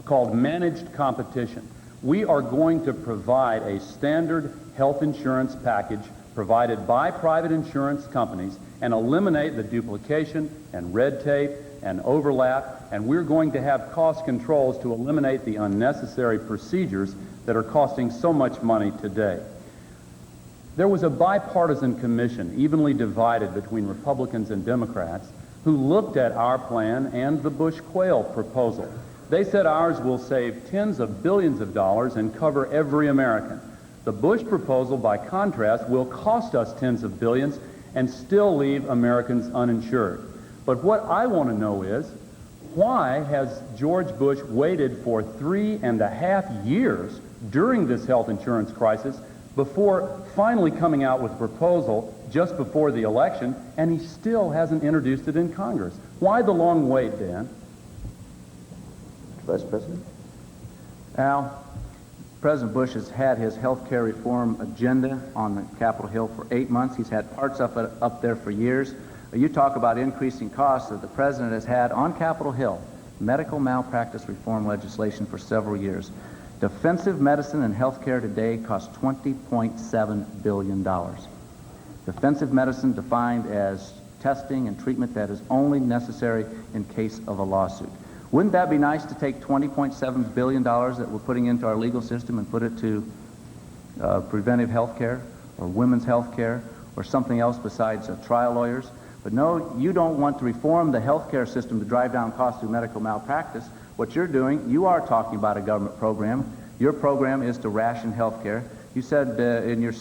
called managed competition. We are going to provide a standard health insurance package provided by private insurance companies and eliminate the duplication and red tape and overlap, and we're going to have cost controls to eliminate the unnecessary procedures that are costing so much money today. There was a bipartisan commission, evenly divided between Republicans and Democrats, who looked at our plan and the Bush-Quayle proposal. They said ours will save tens of billions of dollars and cover every American. The Bush proposal, by contrast, will cost us tens of billions and still leave Americans uninsured. But what I want to know is, why has George Bush waited for 3.5 years during this health insurance crisis before finally coming out with a proposal just before the election, and he still hasn't introduced it in Congress? Why the long wait, Dan? Vice President? Al, President Bush has had his health care reform agenda on the Capitol Hill for 8 months. He's had parts of it up there for years. You talk about increasing costs that the President has had on Capitol Hill, medical malpractice reform legislation for several years. Defensive medicine and health care today costs $20.7 billion. Defensive medicine defined as testing and treatment that is only necessary in case of a lawsuit. Wouldn't that be nice to take $20.7 billion that we're putting into our legal system and put it to preventive health care or women's health care or something else besides trial lawyers? But no, you don't want to reform the health care system to drive down costs through medical malpractice. What you're doing, you are talking about a government program. Your program is to ration health care. You said in your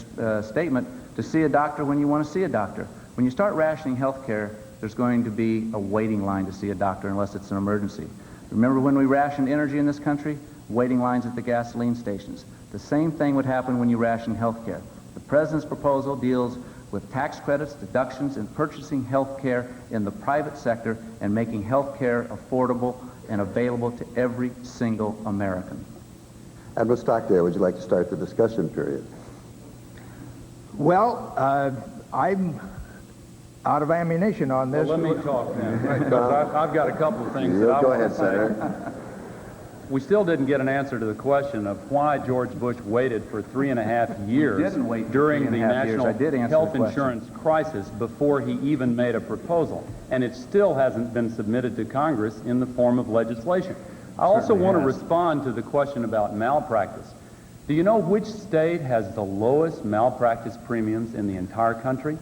statement to see a doctor when you want to see a doctor. When you start rationing health care, there's going to be a waiting line to see a doctor unless it's an emergency. Remember when we rationed energy in this country? Waiting lines at the gasoline stations. The same thing would happen when you ration health care. The President's proposal deals with tax credits, deductions, and purchasing health care in the private sector and making health care affordable and available to every single American. Admiral Stockdale, would you like to start the discussion period? Well, I'm out of ammunition on this. Well, let me talk then, because I've got a couple of things that I Go want ahead, to say. Senator. We still didn't get an answer to the question of why George Bush waited for 3.5 years didn't wait for during the 3.5 years. national I did answer health the question. insurance crisis before he even made a proposal, and it still hasn't been submitted to Congress in the form of legislation. I also want to respond to the question about malpractice. Do you know which state has the lowest malpractice premiums in the entire country?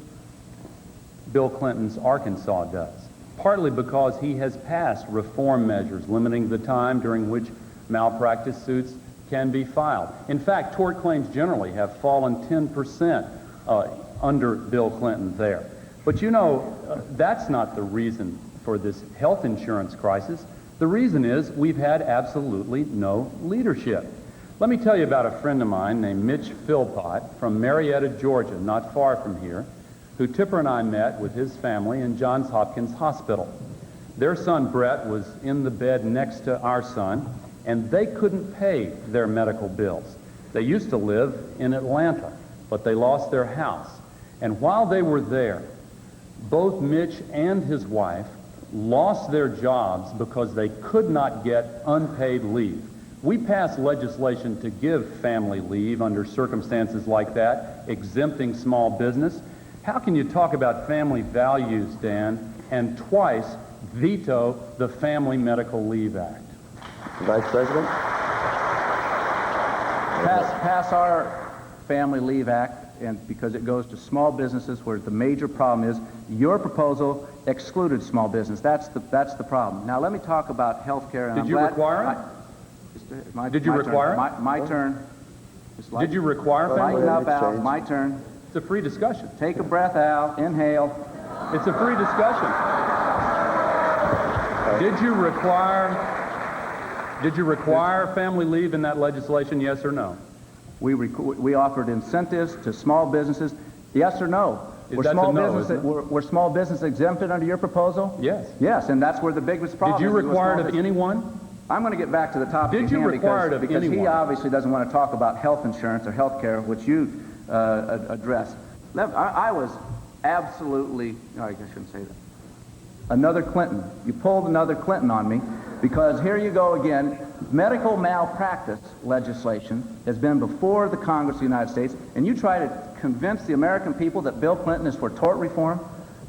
Bill Clinton's Arkansas does, partly because he has passed reform measures limiting the time during which malpractice suits can be filed. In fact, tort claims generally have fallen 10% under Bill Clinton there. But you know, that's not the reason for this health insurance crisis. The reason is we've had absolutely no leadership. Let me tell you about a friend of mine named Mitch Philpott from Marietta, Georgia, not far from here, who Tipper and I met with his family in Johns Hopkins Hospital. Their son Brett was in the bed next to our son, and they couldn't pay their medical bills. They used to live in Atlanta, but they lost their house. And while they were there, both Mitch and his wife lost their jobs because they could not get unpaid leave. We passed legislation to give family leave under circumstances like that, exempting small business. How can you talk about family values, Dan, and twice veto the Family Medical Leave Act? Vice President? Pass our Family Leave Act, and because it goes to small businesses where the major problem is your proposal excluded small business. That's the problem. Now let me talk about health care. Did you require it? Did you require it? My turn. Did you require family Lighten leave? up, Al. My turn. It's a free discussion. Take a breath, Al. Inhale. It's a free discussion. Did you require family leave in that legislation, yes or no? We offered incentives to small businesses. Yes or no? Were small business exempted under your proposal? Yes. Yes, and that's where the biggest problem is. Did you require it of anyone? I'm going to get back to the topic Did you require it of because anyone? he obviously doesn't want to talk about health insurance or health care, which you address. I was absolutely, no, I shouldn't say that. Another Clinton. You pulled another Clinton on me because here you go again. Medical malpractice legislation has been before the Congress of the United States, and you try to convince the American people that Bill Clinton is for tort reform.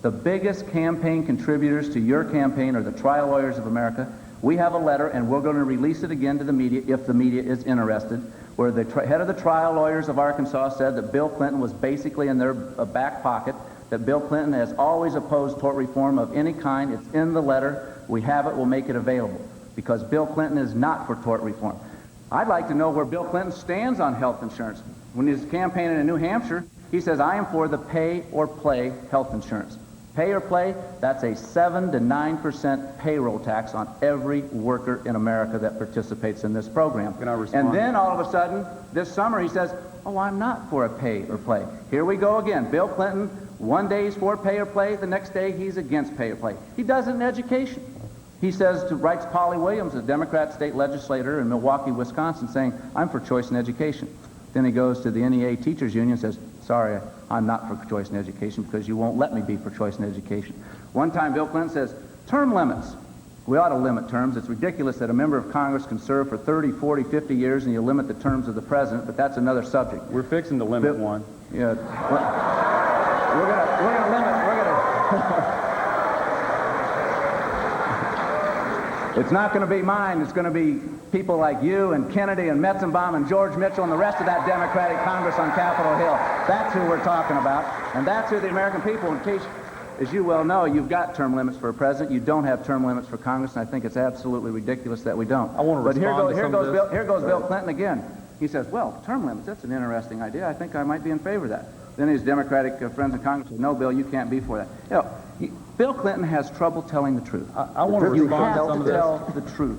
The biggest campaign contributors to your campaign are the trial lawyers of America. We have a letter, and we're going to release it again to the media if the media is interested, where the head of the trial lawyers of Arkansas said that Bill Clinton was basically in their back pocket, that Bill Clinton has always opposed tort reform of any kind. It's in the letter. We have it. We'll make it available because Bill Clinton is not for tort reform. I'd like to know where Bill Clinton stands on health insurance. When he's campaigning in New Hampshire, he says, I am for the pay or play health insurance. Pay or play, that's a 7 to 9% payroll tax on every worker in America that participates in this program. Can I respond? And then all of a sudden, this summer, he says, oh, I'm not for a pay or play. Here we go again. Bill Clinton, one day he's for pay or play, the next day he's against pay or play. He does it in education. He writes Polly Williams, a Democrat state legislator in Milwaukee, Wisconsin, saying, I'm for choice in education. Then he goes to the NEA Teachers Union and says, sorry, I'm not for choice in education because you won't let me be for choice in education. One time Bill Clinton says, term limits. We ought to limit terms. It's ridiculous that a member of Congress can serve for 30, 40, 50 years and you limit the terms of the president, but that's another subject. We're fixing to limit one. Yeah. We're gonna limit. It's not going to be mine. It's going to be people like you and Kennedy and Metzenbaum and George Mitchell and the rest of that Democratic Congress on Capitol Hill. That's who we're talking about, and that's who the American people, in case, as you well know, you've got term limits for a president. You don't have term limits for Congress, and I think it's absolutely ridiculous that we don't. I want to respond to some of this. Here goes Bill Clinton again. He says, well, term limits, that's an interesting idea. I think I might be in favor of that. Then his Democratic friends in Congress say, no, Bill, you can't be for that. You know, Bill Clinton has trouble telling the truth. I want to respond to some of this. You have to tell the truth.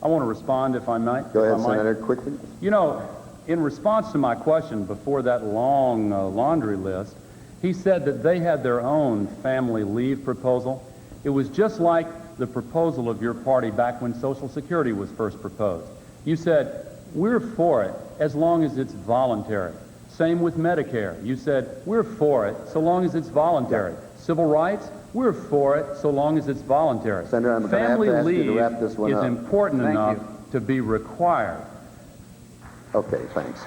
I want to respond, if I might. Go ahead, Senator, quickly. You know, in response to my question before that long laundry list, he said that they had their own family leave proposal. It was just like the proposal of your party back when Social Security was first proposed. You said, we're for it as long as it's voluntary. Same with Medicare. You said, we're for it so long as it's voluntary. Civil rights, we're for it so long as it's voluntary. Senator, I'm going to have to ask you to wrap this one up. Family leave is important enough to be required. Okay, thanks.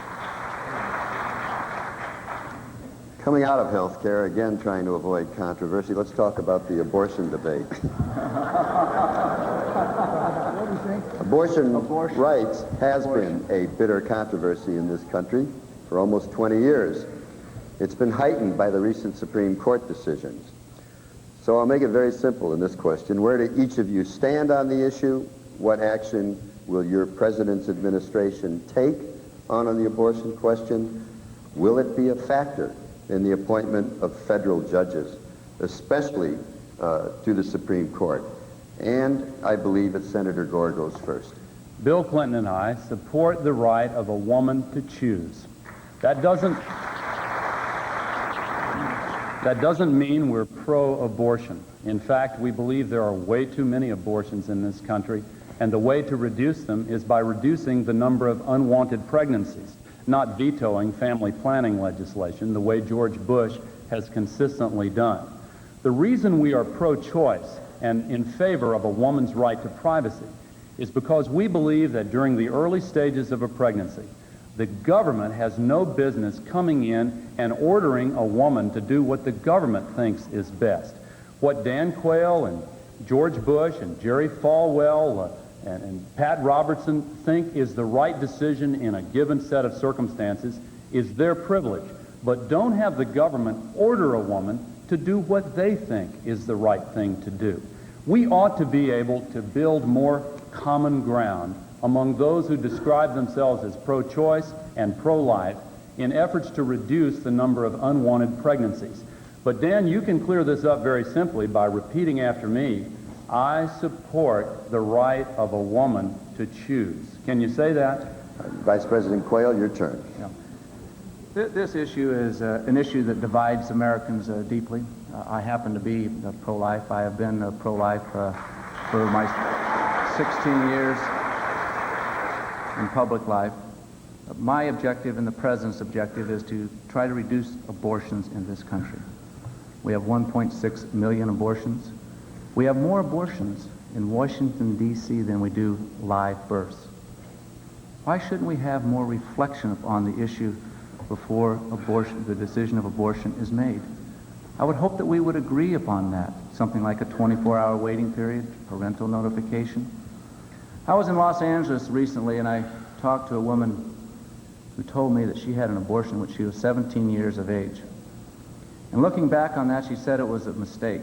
Coming out of health care, again trying to avoid controversy, let's talk about the abortion debate. Abortion rights has been a bitter controversy in this country for almost 20 years. It's been heightened by the recent Supreme Court decisions. So I'll make it very simple in this question. Where do each of you stand on the issue? What action will your president's administration take on the abortion question? Will it be a factor in the appointment of federal judges, especially to the Supreme Court? And I believe that Senator Gore goes first. Bill Clinton and I support the right of a woman to choose. That doesn't mean we're pro-abortion. In fact, we believe there are way too many abortions in this country, and the way to reduce them is by reducing the number of unwanted pregnancies, not vetoing family planning legislation the way George Bush has consistently done. The reason we are pro-choice and in favor of a woman's right to privacy is because we believe that during the early stages of a pregnancy, the government has no business coming in and ordering a woman to do what the government thinks is best. What Dan Quayle and George Bush and Jerry Falwell and Pat Robertson think is the right decision in a given set of circumstances is their privilege. But don't have the government order a woman to do what they think is the right thing to do. We ought to be able to build more common ground among those who describe themselves as pro-choice and pro-life in efforts to reduce the number of unwanted pregnancies. But Dan, you can clear this up very simply by repeating after me, I support the right of a woman to choose. Can you say that? Vice President Quayle, your turn. Yeah. This issue is an issue that divides Americans deeply. I happen to be pro-life. I have been pro-life for my 16 years in public life. My objective and the President's objective is to try to reduce abortions in this country. We have 1.6 million abortions. We have more abortions in Washington, D.C. than we do live births. Why shouldn't we have more reflection on the issue before the decision of abortion is made? I would hope that we would agree upon that, something like a 24-hour waiting period, parental notification. I was in Los Angeles recently, and I talked to a woman who told me that she had an abortion when she was 17 years of age. And looking back on that, she said it was a mistake.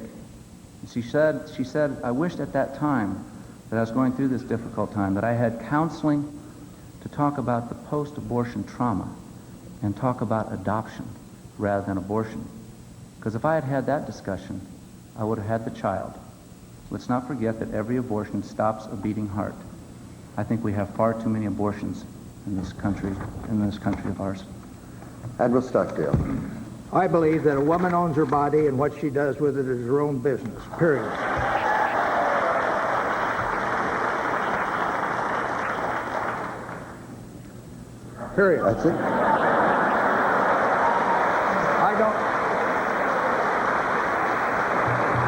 She said, I wished at that time that I was going through this difficult time, that I had counseling to talk about the post-abortion trauma and talk about adoption rather than abortion. Because if I had had that discussion, I would have had the child. Let's not forget that every abortion stops a beating heart. I think we have far too many abortions in this country of ours. Admiral Stockdale. I believe that a woman owns her body, and what she does with it is her own business, period. Period. That's it?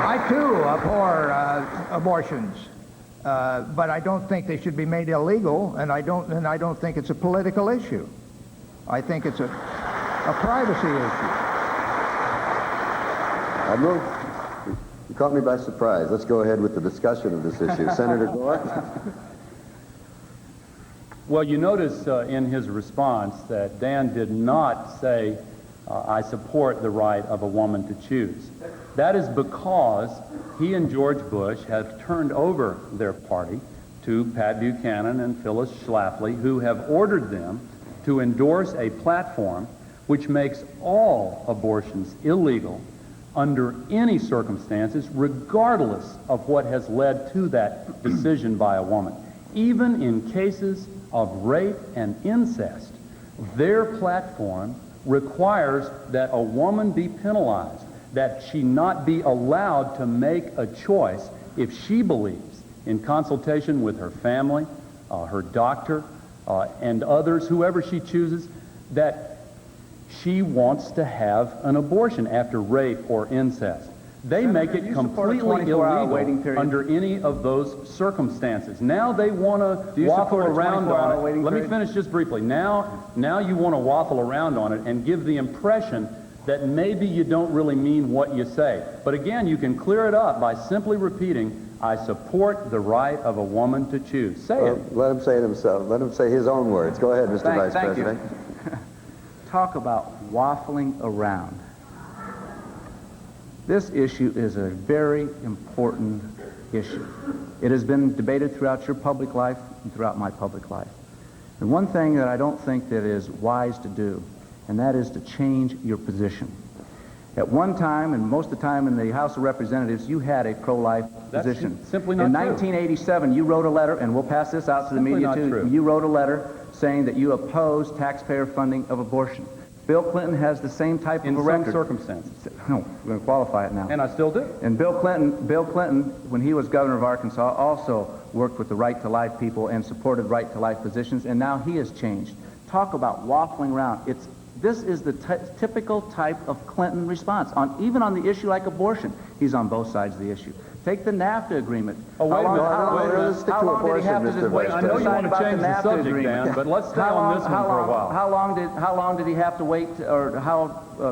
I too abhor abortions, but I don't think they should be made illegal, and I don't think it's a political issue. I think it's a privacy issue. Admiral, you caught me by surprise. Let's go ahead with the discussion of this issue. Senator Gore? Well, you notice in his response that Dan did not say, I support the right of a woman to choose. That is because he and George Bush have turned over their party to Pat Buchanan and Phyllis Schlafly, who have ordered them to endorse a platform which makes all abortions illegal under any circumstances, regardless of what has led to that decision by a woman. Even in cases of rape and incest, their platform requires that a woman be penalized, that she not be allowed to make a choice if she believes, in consultation with her family, her doctor, and others, whoever she chooses, that she wants to have an abortion after rape or incest. They make it completely illegal under any of those circumstances. Now they want to waffle around on it. Let me finish just briefly. Now you want to waffle around on it and give the impression that maybe you don't really mean what you say. But again, you can clear it up by simply repeating, I support the right of a woman to choose. Say it. Let him say it himself. Let him say his own words. Go ahead, Mr. Vice President. Talk about waffling around. This issue is a very important issue. It has been debated throughout your public life and throughout my public life. And one thing that I don't think that is wise to do, and that is to change your position. At one time, and most of the time in the House of Representatives, you had a pro-life position. Simply not in true. 1987, you wrote a letter, and we'll pass this out to the Simply media not too. true. You wrote a letter saying that you oppose taxpayer funding of abortion. Bill Clinton has the same type of a record. In some circumstances. No, we're going to qualify it now. And I still do. And Bill Clinton, when he was governor of Arkansas, also worked with the Right to Life people and supported Right to Life positions, and now he has changed. Talk about waffling around. This is the typical type of Clinton response. Even on the issue like abortion, he's on both sides of the issue. Take the NAFTA agreement. Oh, wait a minute. How long did he have to just wait I know you want to about change the NAFTA subject, agreement? Dan, but let's stay on this one for a while. How long did he have to wait, or how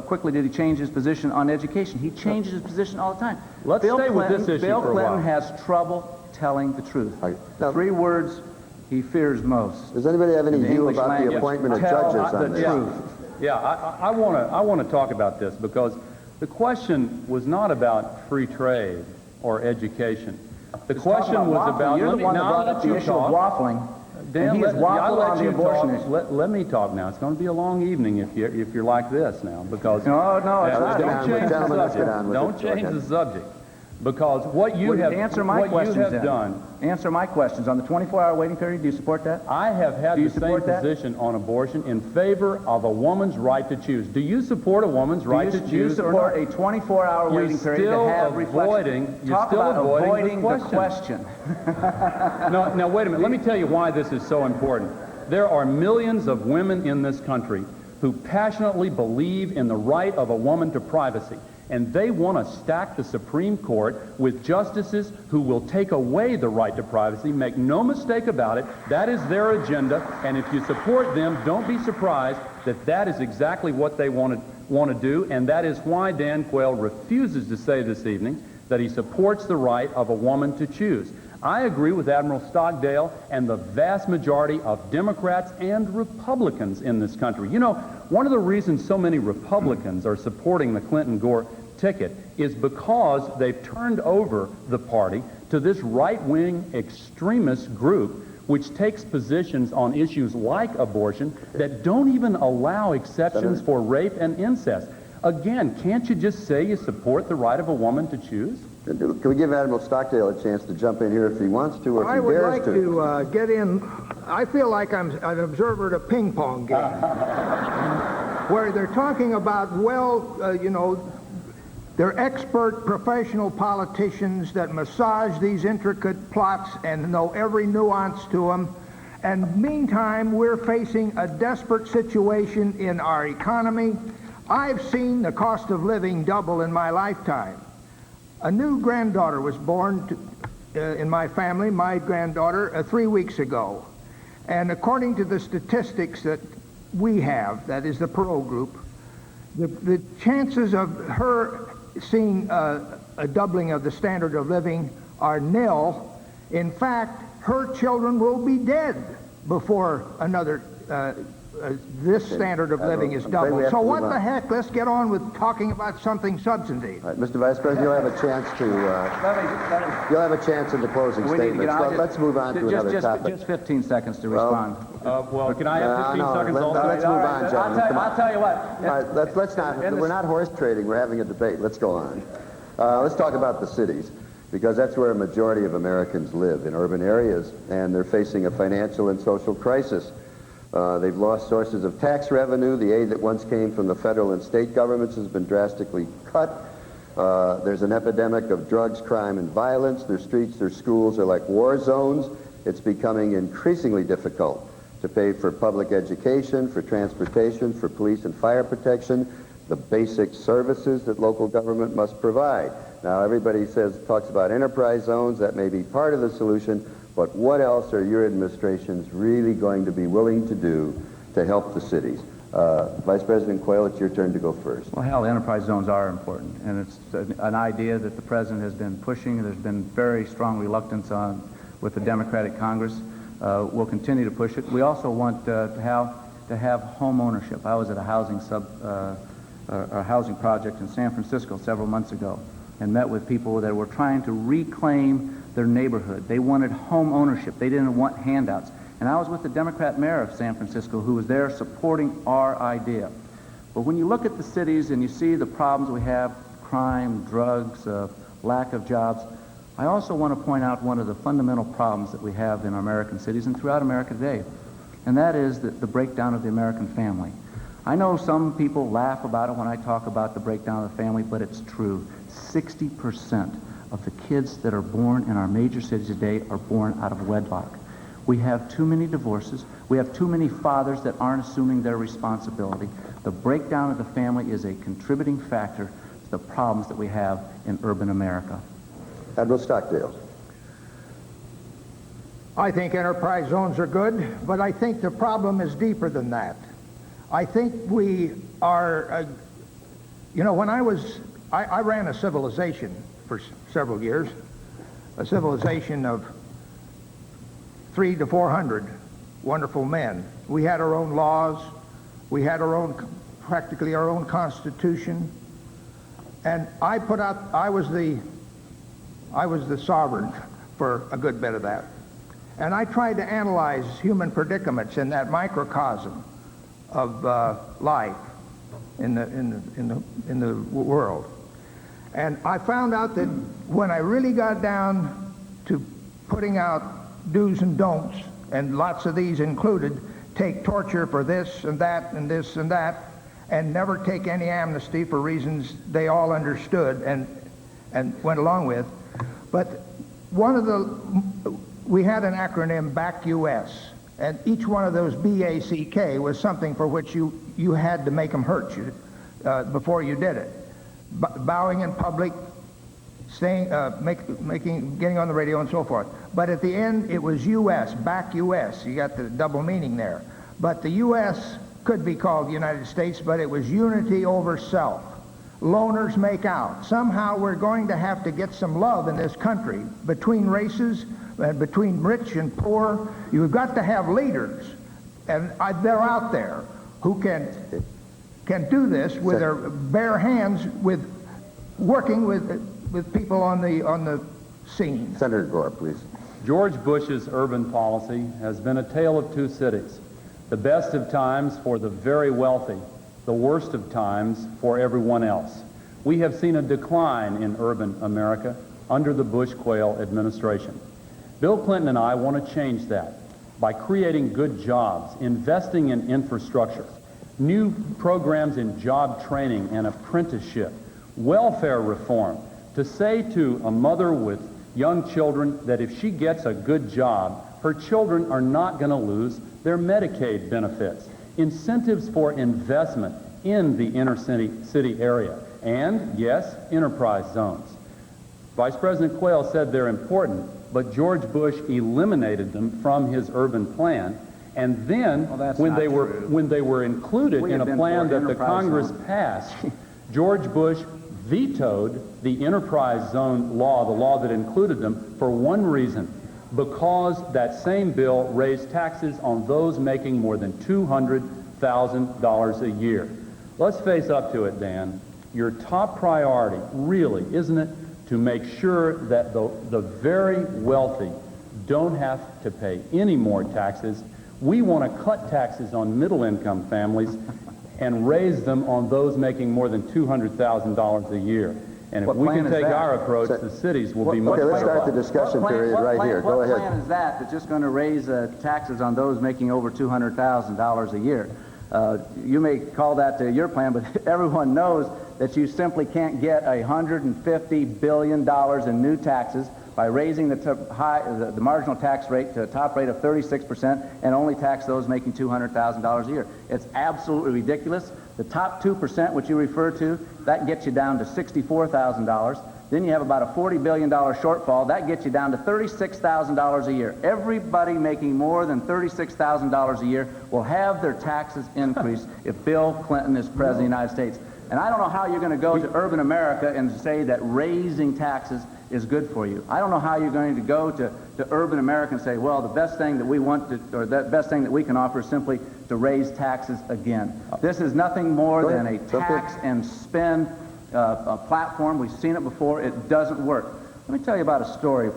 quickly did he change his position on education? He changes his position all the time. Let's stay with this issue Bill for a while. Clinton has trouble telling the truth. Right. Now- 3 words he fears most. Does anybody have any In the view English about the language, appointment of tell judges the on this? truth. Yeah, I want to talk about this because the question was not about free trade or education. The question was about. You're the one that brought up the issue of waffling. Dan, and he has waffled on the abortion issue. Let me talk now. It's going to be a long evening if you're like this now because. No, it's Don't not. change the Gentlemen, let's get subject. on with it. Don't Go change ahead. the subject because what you have Answer my what questions you have then. done. Answer my questions. On the 24-hour waiting period, do you support that? I have had Do you the same support that? position on abortion in favor of a woman's right to choose. Do you support a woman's right to Do you choose or support not? a 24-hour You're waiting period still to have avoiding- reflection? you're Talk still about avoiding the the question. Now, wait a minute. Let me tell you why this is so important. There are millions of women in this country who passionately believe in the right of a woman to privacy, and they want to stack the Supreme Court with justices who will take away the right to privacy. Make no mistake about it. That is their agenda, and if you support them, don't be surprised that that is exactly what they want to do, and that is why Dan Quayle refuses to say this evening that he supports the right of a woman to choose. I agree with Admiral Stockdale and the vast majority of Democrats and Republicans in this country. You know, one of the reasons so many Republicans are supporting the Clinton-Gore ticket is because they've turned over the party to this right-wing extremist group which takes positions on issues like abortion that don't even allow exceptions for rape and incest. Again, can't you just say you support the right of a woman to choose? Can we give Admiral Stockdale a chance to jump in here if he wants to or if I he would dares like to get in. I feel like I'm an observer at a ping pong game where they're talking about, they're expert professional politicians that massage these intricate plots and know every nuance to them. And meantime, we're facing a desperate situation in our economy. I've seen the cost of living double in my lifetime. A new granddaughter was born in my family, my granddaughter, 3 weeks ago. And according to the statistics that we have, that is the Perot group, the chances of her seeing a doubling of the standard of living are nil. In fact, her children will be dead before another this standard of living is doubled. So what the heck? Let's get on with talking about something substantive. All right, Mr. Vice President, you'll have a chance to. You'll have a chance in the closing statements. Let's move on to another topic. Just 15 seconds to respond. Well, can I have 15 seconds also? Let's move on, gentlemen. I'll tell you what. All right, let's not. We're not horse trading. We're having a debate. Let's go on. Let's talk about the cities, because that's where a majority of Americans live, in urban areas, and they're facing a financial and social crisis. They've lost sources of tax revenue. The aid that once came from the federal and state governments has been drastically cut. There's an epidemic of drugs, crime, and violence. Their streets, their schools are like war zones. It's becoming increasingly difficult to pay for public education, for transportation, for police and fire protection, the basic services that local government must provide. Now, everybody talks about enterprise zones. That may be part of the solution. But what else are your administrations really going to be willing to do to help the cities? Vice President Quayle, it's your turn to go first. Well, hell, enterprise zones are important, and it's an idea that the President has been pushing. There's been very strong reluctance with the Democratic Congress. We'll continue to push it. We also want to have home ownership. I was at a housing project in San Francisco several months ago and met with people that were trying to reclaim their neighborhood. They wanted home ownership. They didn't want handouts. And I was with the Democrat mayor of San Francisco who was there supporting our idea. But when you look at the cities and you see the problems we have, crime, drugs, lack of jobs, I also want to point out one of the fundamental problems that we have in our American cities and throughout America today, and that is the breakdown of the American family. I know some people laugh about it when I talk about the breakdown of the family, but it's true. 60% of the kids that are born in our major cities today are born out of wedlock. We have too many divorces. We have too many fathers that aren't assuming their responsibility. The breakdown of the family is a contributing factor to the problems that we have in urban America. Admiral Stockdale. I think enterprise zones are good, but I think the problem is deeper than that. I think we are, when I ran a civilization for several years, a civilization of 300 to 400 wonderful men. We had our own laws. We had practically our own constitution. And I was the sovereign for a good bit of that. And I tried to analyze human predicaments in that microcosm of life in the world. And I found out that when I really got down to putting out do's and don'ts, and lots of these included, take torture for this and that and this and that, and never take any amnesty for reasons they all understood and went along with. But we had an acronym, BACK US, and each one of those BACK was something for which you had to make them hurt you before you did it. Bowing in public, getting on the radio and so forth. But at the end, it was US, BACK US. You got the double meaning there. But the US could be called the United States, but it was unity over self. Loners make out. Somehow we're going to have to get some love in this country between races, between rich and poor. You've got to have leaders, and they're out there who can do this with their bare hands, with working with people on the scene. Senator Gore, please. George Bush's urban policy has been a tale of two cities. The best of times for the very wealthy, the worst of times for everyone else. We have seen a decline in urban America under the Bush-Quayle administration. Bill Clinton and I want to change that by creating good jobs, investing in infrastructure, new programs in job training and apprenticeship, welfare reform, to say to a mother with young children that if she gets a good job, her children are not going to lose their Medicaid benefits, incentives for investment in the inner city area, and, yes, enterprise zones. Vice President Quayle said they're important, but George Bush eliminated them from his urban plan, and then when they were included in a plan that the Congress passed, George Bush vetoed the enterprise zone law, the law that included them, for one reason: because that same bill raised taxes on those making more than $200,000 a year. Let's face up to it, Dan. Your top priority, really, isn't it, to make sure that the very wealthy don't have to pay any more taxes? We want to cut taxes on middle-income families and raise them on those making more than $200,000 a year. And if we can take our approach, the cities will be much better. Okay, let's start the discussion period right here. Go ahead. What plan is that that's just going to raise taxes on those making over $200,000 a year? You may call that your plan, but everyone knows that you simply can't get $150 billion in new taxes by raising the marginal tax rate to a top rate of 36% and only tax those making $200,000 a year. It's absolutely ridiculous. The top 2%, which you refer to, that gets you down to $64,000. Then you have about a $40 billion shortfall. That gets you down to $36,000 a year. Everybody making more than $36,000 a year will have their taxes increased if Bill Clinton is President of the United States. And I don't know how you're going to go to urban America and say that raising taxes is good for you. I don't know how you're going to go to urban America and say, well, the best thing that we want to, or the best thing that we can offer is simply to raise taxes again. This is nothing more than a tax and spend platform. We've seen it before. It doesn't work. Let me tell you about a story.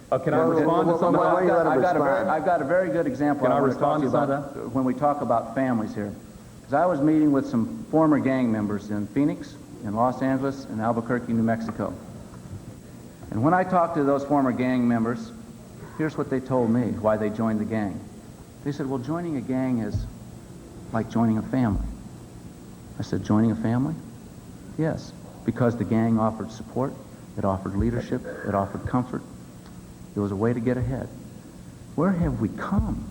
Can I respond to some of why that? don't you let him respond? I've got a very good example. Can I want to talk respond to you some of about when we talk about families here. Because I was meeting with some former gang members in Phoenix, in Los Angeles, and Albuquerque, New Mexico. And when I talked to those former gang members, here's what they told me, why they joined the gang. They said, well, joining a gang is like joining a family. I said, joining a family? Yes, because the gang offered support, it offered leadership, it offered comfort. It was a way to get ahead. Where have we come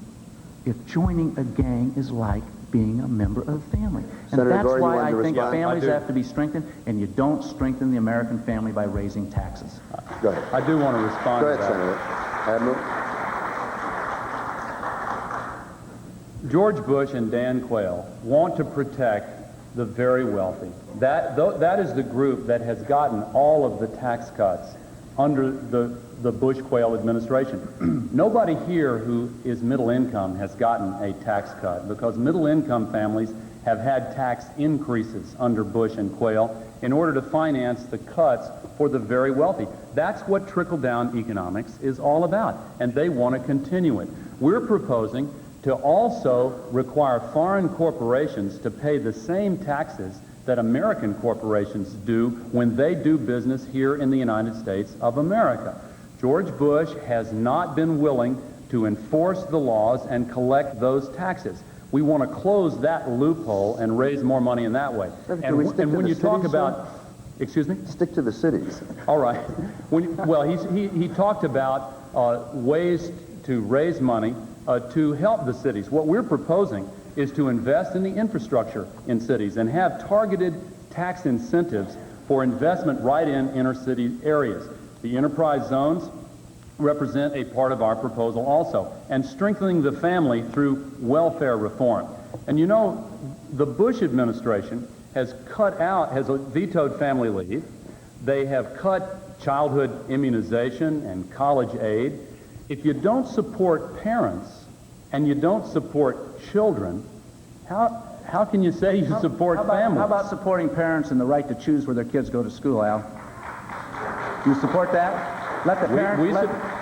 if joining a gang is like being a member of a family? And Senator that's Gore, you why wanted to I think respond? families I do. have to be strengthened, and you don't strengthen the American family by raising taxes. Go ahead. I do want to respond Go to ahead, that. Senator. Admiral? George Bush and Dan Quayle want to protect the very wealthy. That is the group that has gotten all of the tax cuts under the Bush-Quayle administration. Nobody here who is middle income has gotten a tax cut because middle income families have had tax increases under Bush and Quayle in order to finance the cuts for the very wealthy. That's what trickle-down economics is all about, and they want to continue it. We're proposing to also require foreign corporations to pay the same taxes that American corporations do when they do business here in the United States of America. George Bush has not been willing to enforce the laws and collect those taxes. We want to close that loophole and raise more money in that way. Can we stick to when the you talk cities, about, excuse me? Stick to the cities. All right. He talked about ways to raise money to help the cities. What we're proposing is to invest in the infrastructure in cities and have targeted tax incentives for investment right in inner city areas. The enterprise zones represent a part of our proposal also, and strengthening the family through welfare reform. And you know, the Bush administration has vetoed family leave. They have cut childhood immunization and college aid. If you don't support parents and you don't support children, how can you say you support families? How about supporting parents and the right to choose where their kids go to school, Al? Do you support that? Let the parents,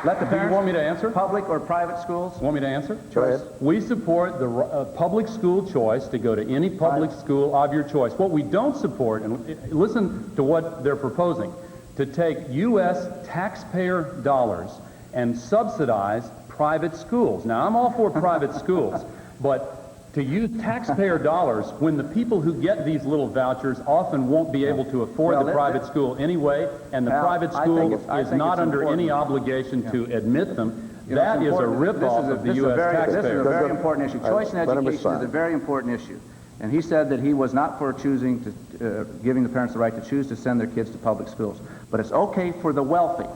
let the Do you parents, want me to answer? public or private schools? Want me to answer? Go ahead. We support the public school choice to go to any public school of your choice. What we don't support, and listen to what they're proposing, to take U.S. taxpayer dollars and subsidize private schools. Now, I'm all for private schools, but to use taxpayer dollars when the people who get these little vouchers often won't be able to afford the private school anyway, and the private school is not under any obligation to admit them, that is a ripoff of the U.S. taxpayer. This is a very important issue. Choice in education is a very important issue. And he said that he was not for choosing to, giving the parents the right to choose to send their kids to public schools. But it's okay for the wealthy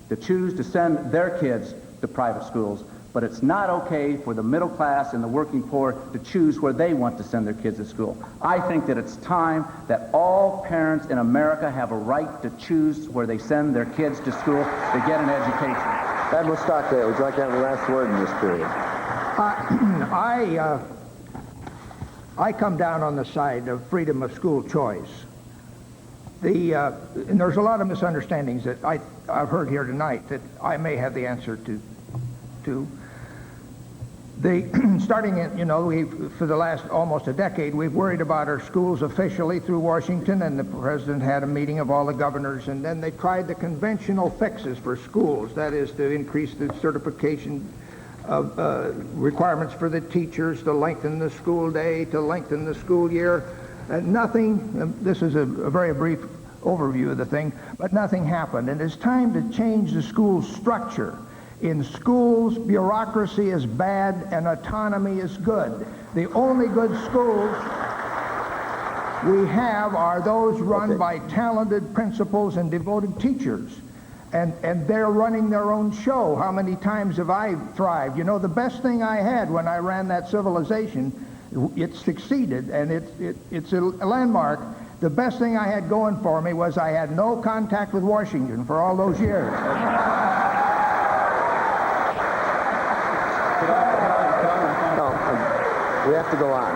to choose to send their kids to private schools, but it's not okay for the middle class and the working poor to choose where they want to send their kids to school. I think that it's time that all parents in America have a right to choose where they send their kids to school to get an education. Admiral Stockdale, would you like to have the last word in this period? I come down on the side of freedom of school choice. And there's a lot of misunderstandings that I've heard here tonight that I may have the answer to. Starting in, for the last almost a decade, we've worried about our schools officially through Washington, and the president had a meeting of all the governors, and then they tried the conventional fixes for schools, that is to increase the certification of requirements for the teachers, to lengthen the school day, to lengthen the school year. Nothing, this is a very brief overview of the thing, but nothing happened. And it's time to change the school structure. In schools, bureaucracy is bad and autonomy is good. The only good schools we have are those run by talented principals and devoted teachers. And they're running their own show. How many times have I thrived? You know, the best thing I had when I ran that civilization, it succeeded, and it's a landmark. The best thing I had going for me was I had no contact with Washington for all those years. We have to go on.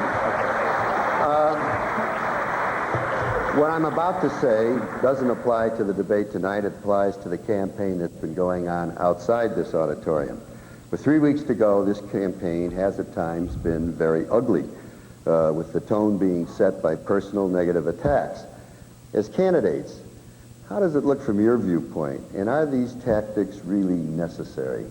What I'm about to say doesn't apply to the debate tonight. It applies to the campaign that's been going on outside this auditorium. With 3 weeks to go, this campaign has at times been very ugly, with the tone being set by personal negative attacks. As candidates, how does it look from your viewpoint, and are these tactics really necessary?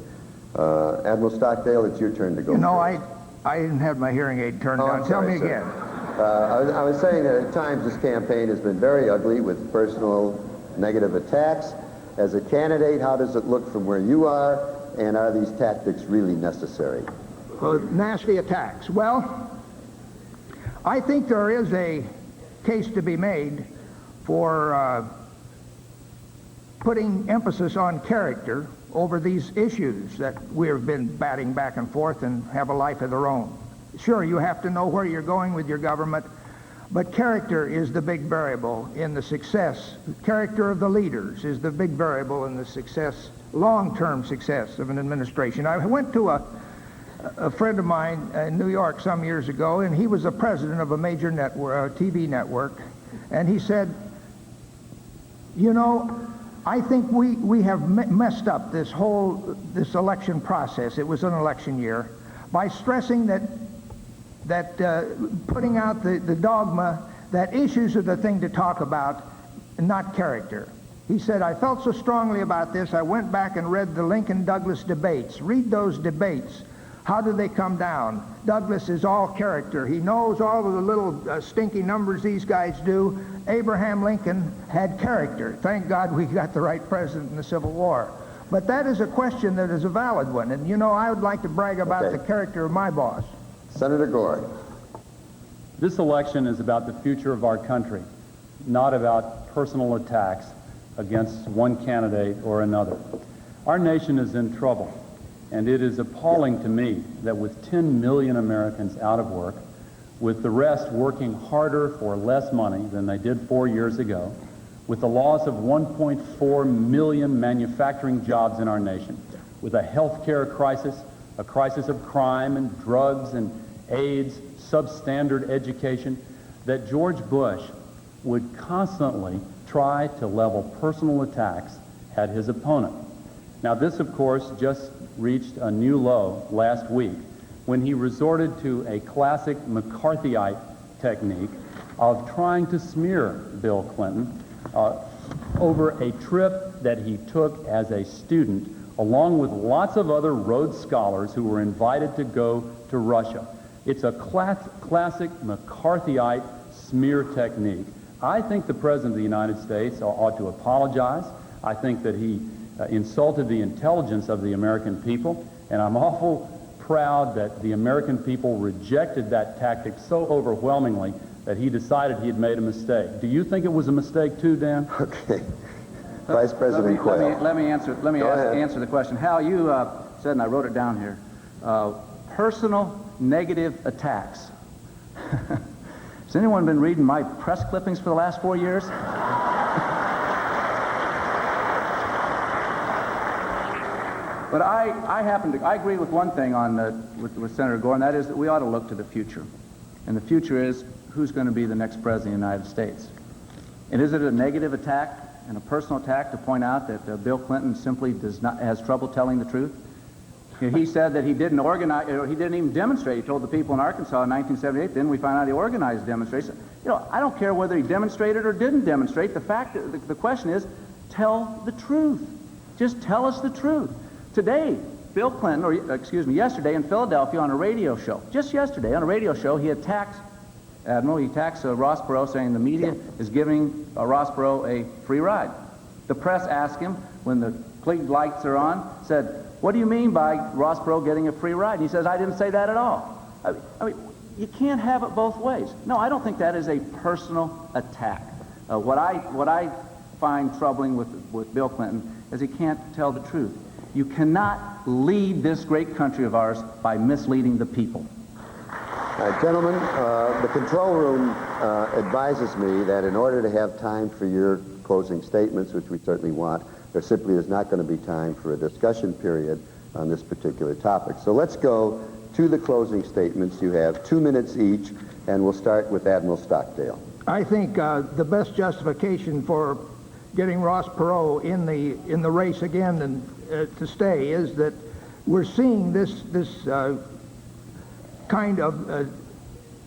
Admiral Stockdale, it's your turn to go. You know, first. I didn't have my hearing aid turned on. Tell me again. I was saying that at times this campaign has been very ugly with personal negative attacks. As a candidate, how does it look from where you are, and are these tactics really necessary? Nasty attacks. Well, I think there is a case to be made for putting emphasis on character over these issues that we have been batting back and forth and have a life of their own. Sure, you have to know where you're going with your government, but character is the big variable in the success. The character of the leaders is the big variable in the success, long-term success of an administration. I went to a friend of mine in New York some years ago, and he was the president of a major network, TV network, and he said, you know, I think we have messed up this election process. It was an election year by stressing that putting out the dogma that issues are the thing to talk about, not character. He said, I felt so strongly about this, I went back and read the Lincoln-Douglas debates. Read those debates. How do they come down? Douglas is all character. He knows all of the little stinky numbers these guys do. Abraham Lincoln had character. Thank God we got the right president in the Civil War. But that is a question that is a valid one. And, you know, I would like to brag about the character of my boss. Senator Gore. This election is about the future of our country, not about personal attacks against one candidate or another. Our nation is in trouble, and it is appalling to me that with 10 million Americans out of work, with the rest working harder for less money than they did 4 years ago, with the loss of 1.4 million manufacturing jobs in our nation, with a health care crisis, a crisis of crime and drugs and AIDS, substandard education, that George Bush would constantly try to level personal attacks at his opponent. Now this, of course, just reached a new low last week when he resorted to a classic McCarthyite technique of trying to smear Bill Clinton over a trip that he took as a student along with lots of other Rhodes Scholars who were invited to go to Russia. It's a classic McCarthyite smear technique. I think the President of the United States ought to apologize. I think that he insulted the intelligence of the American people, and I'm awful proud that the American people rejected that tactic so overwhelmingly that he decided he had made a mistake. Do you think it was a mistake too, Dan? Okay. Vice President Quayle. Let me answer the question. Hal, you said, and I wrote it down here, personal negative attacks. Has anyone been reading my press clippings for the last 4 years? But I agree with one thing with Senator Gore, and that is that we ought to look to the future. And the future is who's going to be the next president of the United States. And is it a negative attack and a personal attack to point out that Bill Clinton simply has trouble telling the truth? He said that he didn't organize, or he didn't even demonstrate. He told the people in Arkansas in 1978. Then we found out he organized demonstrations. You know, I don't care whether he demonstrated or didn't demonstrate. The question is, tell the truth. Just tell us the truth. Today, Bill Clinton, or excuse me, yesterday in Philadelphia on a radio show, just yesterday on a radio show, he attacks Admiral. He attacks Ross Perot, saying the media is giving Ross Perot a free ride. The press asked him when the police lights are on, said, "What do you mean by Ross Perot getting a free ride?" And he says, "I didn't say that at all." I mean, you can't have it both ways. No, I don't think that is a personal attack. What I find troubling with Bill Clinton is he can't tell the truth. You cannot lead this great country of ours by misleading the people. Gentlemen, the control room advises me that in order to have time for your closing statements, which we certainly want, there simply is not going to be time for a discussion period on this particular topic. So let's go to the closing statements. You have 2 minutes each, and we'll start with Admiral Stockdale. I think the best justification for getting Ross Perot in the race again and to stay is that we're seeing this kind of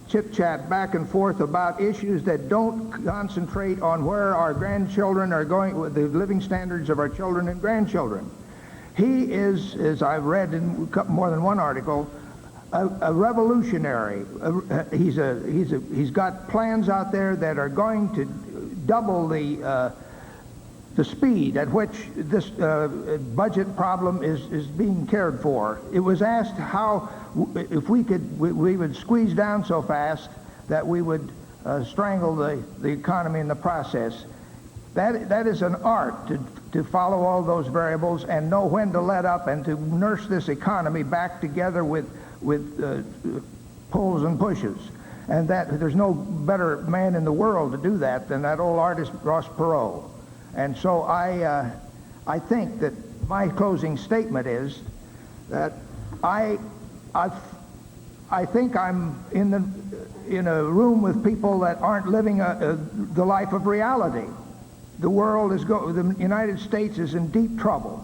chit-chat back and forth about issues that don't concentrate on where our grandchildren are going, with the living standards of our children and grandchildren. He is, as I've read in more than one article, a revolutionary. He's got plans out there that are going to double the speed at which this budget problem is being cared for. It was asked how, if we would squeeze down so fast that we would strangle the economy in the process. That is an art to follow all those variables and know when to let up and to nurse this economy back together with pulls and pushes. And that there's no better man in the world to do that than that old artist Ross Perot. And so I think that my closing statement is that I think I'm in a room with people that aren't living the life of reality. The world the United States is in deep trouble.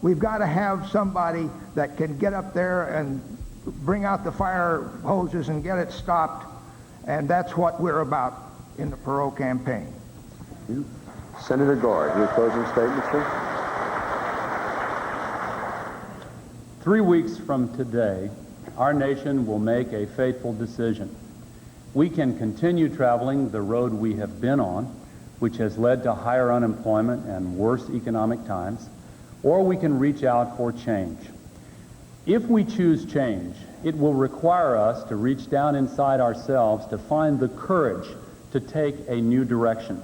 We've got to have somebody that can get up there and bring out the fire hoses and get it stopped, and that's what we're about in the Perot campaign. Senator Gore, your closing statement, sir? 3 weeks from today, our nation will make a fateful decision. We can continue traveling the road we have been on, which has led to higher unemployment and worse economic times, or we can reach out for change. If we choose change, it will require us to reach down inside ourselves to find the courage to take a new direction.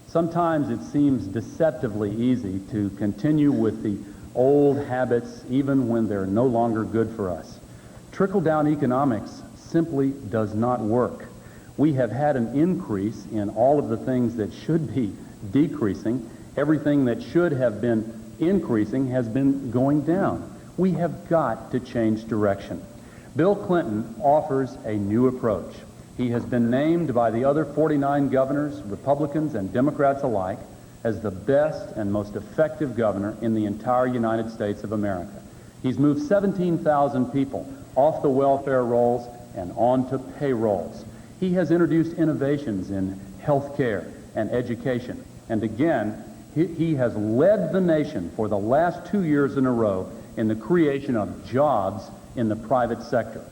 Sometimes it seems deceptively easy to continue with the old habits even when they're no longer good for us. Trickle-down economics simply does not work. We have had an increase in all of the things that should be decreasing. Everything that should have been increasing has been going down. We have got to change direction. Bill Clinton offers a new approach. He has been named by the other 49 governors, Republicans and Democrats alike, as the best and most effective governor in the entire United States of America. He's moved 17,000 people off the welfare rolls and onto payrolls. He has introduced innovations in health care and education. And again, he has led the nation for the last 2 years in a row in the creation of jobs in the private sector.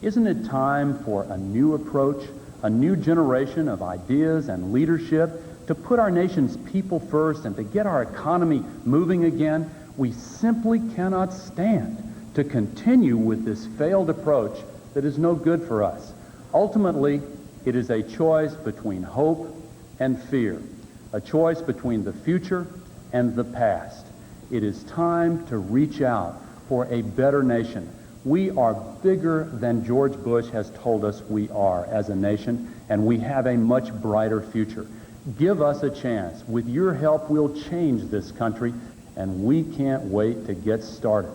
Isn't it time for a new approach, a new generation of ideas and leadership to put our nation's people first and to get our economy moving again? We simply cannot stand to continue with this failed approach that is no good for us. Ultimately, it is a choice between hope and fear, a choice between the future and the past. It is time to reach out for a better nation. We are bigger than George Bush has told us we are as a nation, and we have a much brighter future. Give us a chance. With your help, we'll change this country, and we can't wait to get started.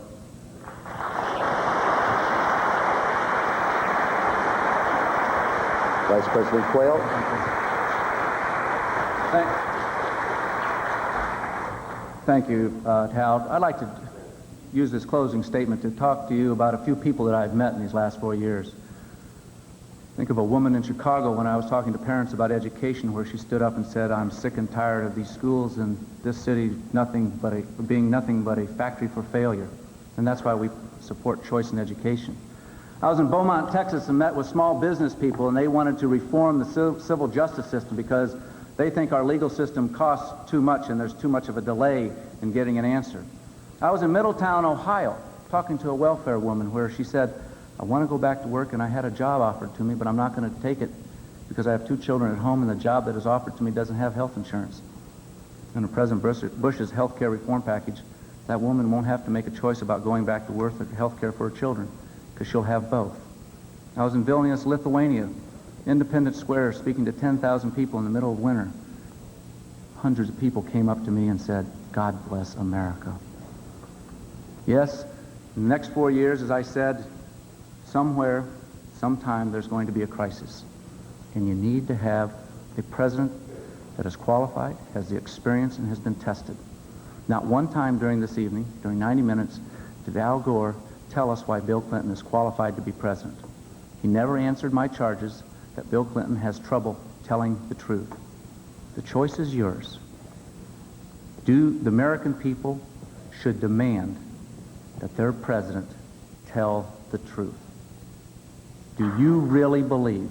Vice President Quayle. Thank you, Hal. I'd like to use this closing statement to talk to you about a few people that I've met in these last 4 years. Think of a woman in Chicago when I was talking to parents about education, where she stood up and said, "I'm sick and tired of these schools in this city being nothing but a factory for failure." And that's why we support choice in education. I was in Beaumont, Texas, and met with small business people, and they wanted to reform the civil justice system because they think our legal system costs too much and there's too much of a delay in getting an answer. I was in Middletown, Ohio, talking to a welfare woman where she said, "I want to go back to work and I had a job offered to me, but I'm not going to take it because I have 2 children at home and the job that is offered to me doesn't have health insurance." Under President Bush's health care reform package, that woman won't have to make a choice about going back to work or health care for her children because she'll have both. I was in Vilnius, Lithuania, Independence Square, speaking to 10,000 people in the middle of winter. Hundreds of people came up to me and said, "God bless America." Yes, in the next 4 years, as I said, somewhere, sometime, there's going to be a crisis. And you need to have a president that is qualified, has the experience, and has been tested. Not one time during this evening, during 90 minutes, did Al Gore tell us why Bill Clinton is qualified to be president. He never answered my charges that Bill Clinton has trouble telling the truth. The choice is yours. The American people should demand that their president tell the truth. Do you really believe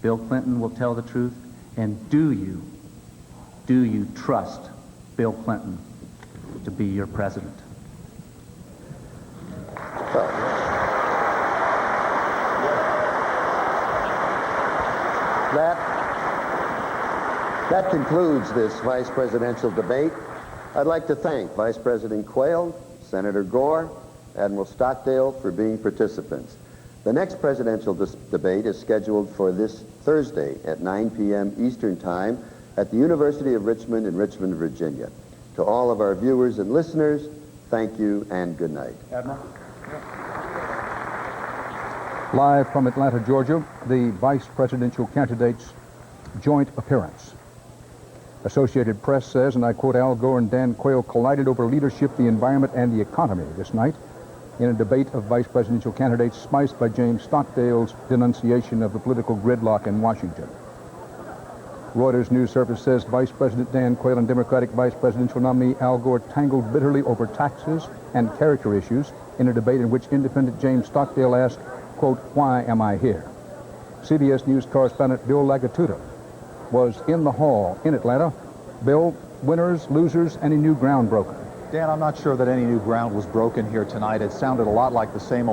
Bill Clinton will tell the truth? And do you trust Bill Clinton to be your president? That concludes this vice presidential debate. I'd like to thank Vice President Quayle, Senator Gore, Admiral Stockdale for being participants. The next presidential debate is scheduled for this Thursday at 9 p.m. Eastern Time at the University of Richmond in Richmond, Virginia. To all of our viewers and listeners, thank you and good night. Admiral? Live from Atlanta, Georgia, the vice presidential candidates' joint appearance. Associated Press says, and I quote, Al Gore and Dan Quayle collided over leadership, the environment, and the economy this night in a debate of vice presidential candidates spiced by James Stockdale's denunciation of the political gridlock in Washington. Reuters News Service says Vice President Dan Quayle and Democratic Vice Presidential nominee Al Gore tangled bitterly over taxes and character issues in a debate in which independent James Stockdale asked, quote, why am I here? CBS News correspondent Bill Lagatuda was in the hall in Atlanta. Bill, winners, losers, any new ground broken? Dan, I'm not sure that any new ground was broken here tonight. It sounded a lot like the same old